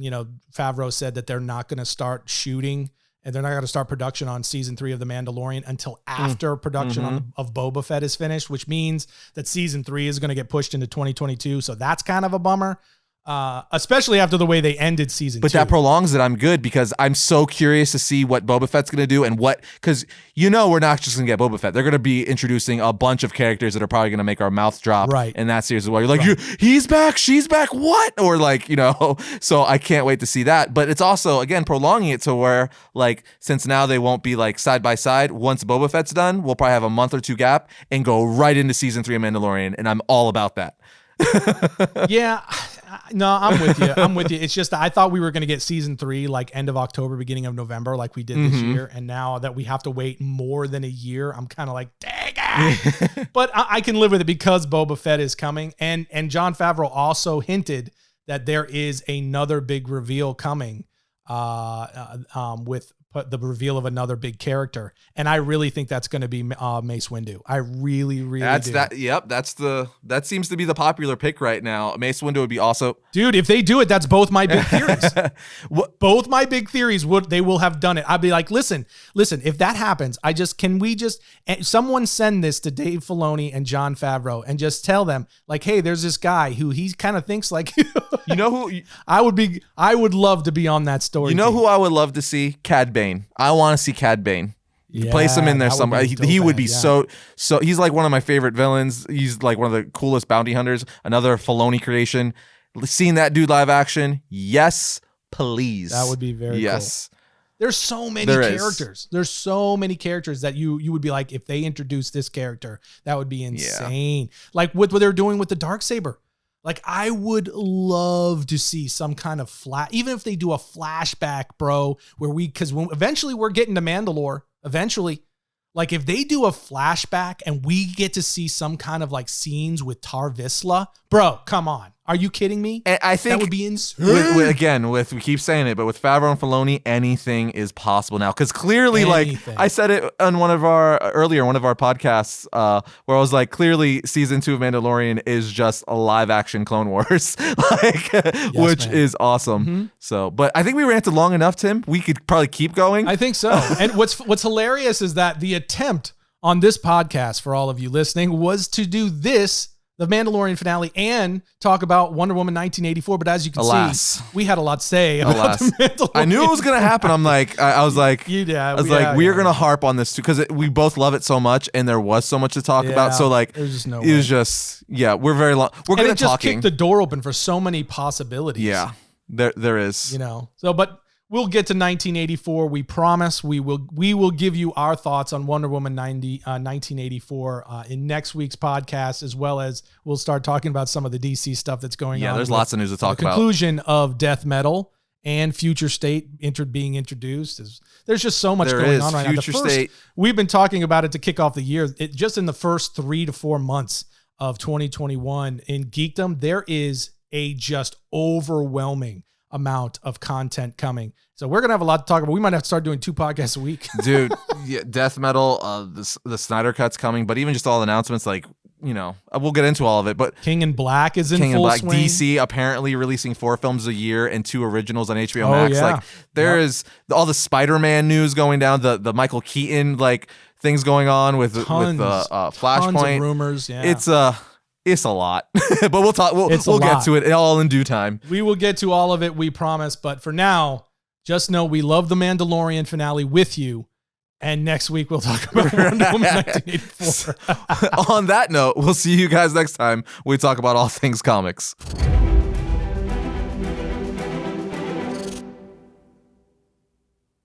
Favreau said that they're not going to start shooting and they're not going to start production on season 3 of The Mandalorian until after production of Boba Fett is finished, which means that season 3 is going to get pushed into 2022. So that's kind of a bummer. Especially after the way they ended season 2. But that prolongs it. I'm good because I'm so curious to see what Boba Fett's going to do and because we're not just going to get Boba Fett. They're going to be introducing a bunch of characters that are probably going to make our mouths drop in that series as well. You're like, he's back, she's back, what? Or like, so I can't wait to see that. But it's also, again, prolonging it to where like, since now they won't be like side by side, once Boba Fett's done, we'll probably have a month or 2 gap and go right into season 3 of Mandalorian. And I'm all about that. Yeah. No, I'm with you. It's just I thought we were going to get season 3 like end of October, beginning of November, like we did this year. And now that we have to wait more than a year, I'm kind of like, dang it. But I can live with it because Boba Fett is coming. And Jon Favreau also hinted that there is another big reveal coming with the reveal of another big character, and I really think that's going to be Mace Windu. I really do. Yep, that seems to be the popular pick right now. Mace Windu would be also, dude. If they do it, that's both my big theories. Both my big theories they will have done it. I'd be like, listen. If that happens, someone send this to Dave Filoni and Jon Favreau and just tell them like, hey, there's this guy who he kind of thinks like, you know who I would love to be on that story. You know who I would love to see? Cad Bane. I want to see Cad Bane. Place him in there somewhere. He would be so. He's like one of my favorite villains. He's like one of the coolest bounty hunters. Another Filoni creation. Seeing that dude live action, yes, please. That would be very cool. There's so many characters. There's so many characters that you would be like, if they introduce this character, that would be insane. Yeah. Like what they're doing with the darksaber. Like, I would love to see some kind of even if they do a flashback, bro, because eventually we're getting to Mandalore. Eventually, like if they do a flashback and we get to see some kind of like scenes with Tar Vizsla, bro, come on. Are you kidding me? And I think that would be insane. We keep saying it, but with Favreau and Filoni, anything is possible now. Because clearly, like I said it on one of our podcasts, where I was like, clearly season 2 of Mandalorian is just a live action Clone Wars, which is awesome. Mm-hmm. So, but I think we ranted long enough, Tim. We could probably keep going. I think so. And what's hilarious is that the attempt on this podcast, for all of you listening, was to do this, the Mandalorian finale, and talk about Wonder Woman 1984. But as you can see, we had a lot to say about the Mandalorian. I knew it was going to happen. I'm like, I was like, we're going to harp on this too, because we both love it so much, and there was so much to talk about. So like, there's just no way. It was just, we're very long. We're going to just kick the door open for so many possibilities. Yeah, there is. But we'll get to 1984. We promise we will give you our thoughts on Wonder Woman 1984 in next week's podcast, as well as we'll start talking about some of the DC stuff that's going on. Yeah, there's lots of news to talk about. Conclusion of Death Metal and Future State being introduced. There's just so much going on right now. Future State. We've been talking about it to kick off the year. Just in the first 3 to 4 months of 2021 in geekdom, there is a just overwhelming amount of content coming. So we're going to have a lot to talk about. We might have to start doing 2 podcasts a week. Dude, Death Metal, the Snyder Cut's coming, but even just all the announcements, like, we'll get into all of it, but King in Black is in full swing. DC apparently releasing 4 films a year and 2 originals on HBO Max. Yeah. Like there is all the Spider-Man news going down, the Michael Keaton, like things going on with Flashpoint. Tons of rumors. Yeah. It's a lot, but we'll talk. We'll get to it all in due time. We will get to all of it, we promise. But for now, just know we love the Mandalorian finale with you. And next week we'll talk about Wonder Woman 1984. On that note, we'll see you guys next time. We talk about all things comics.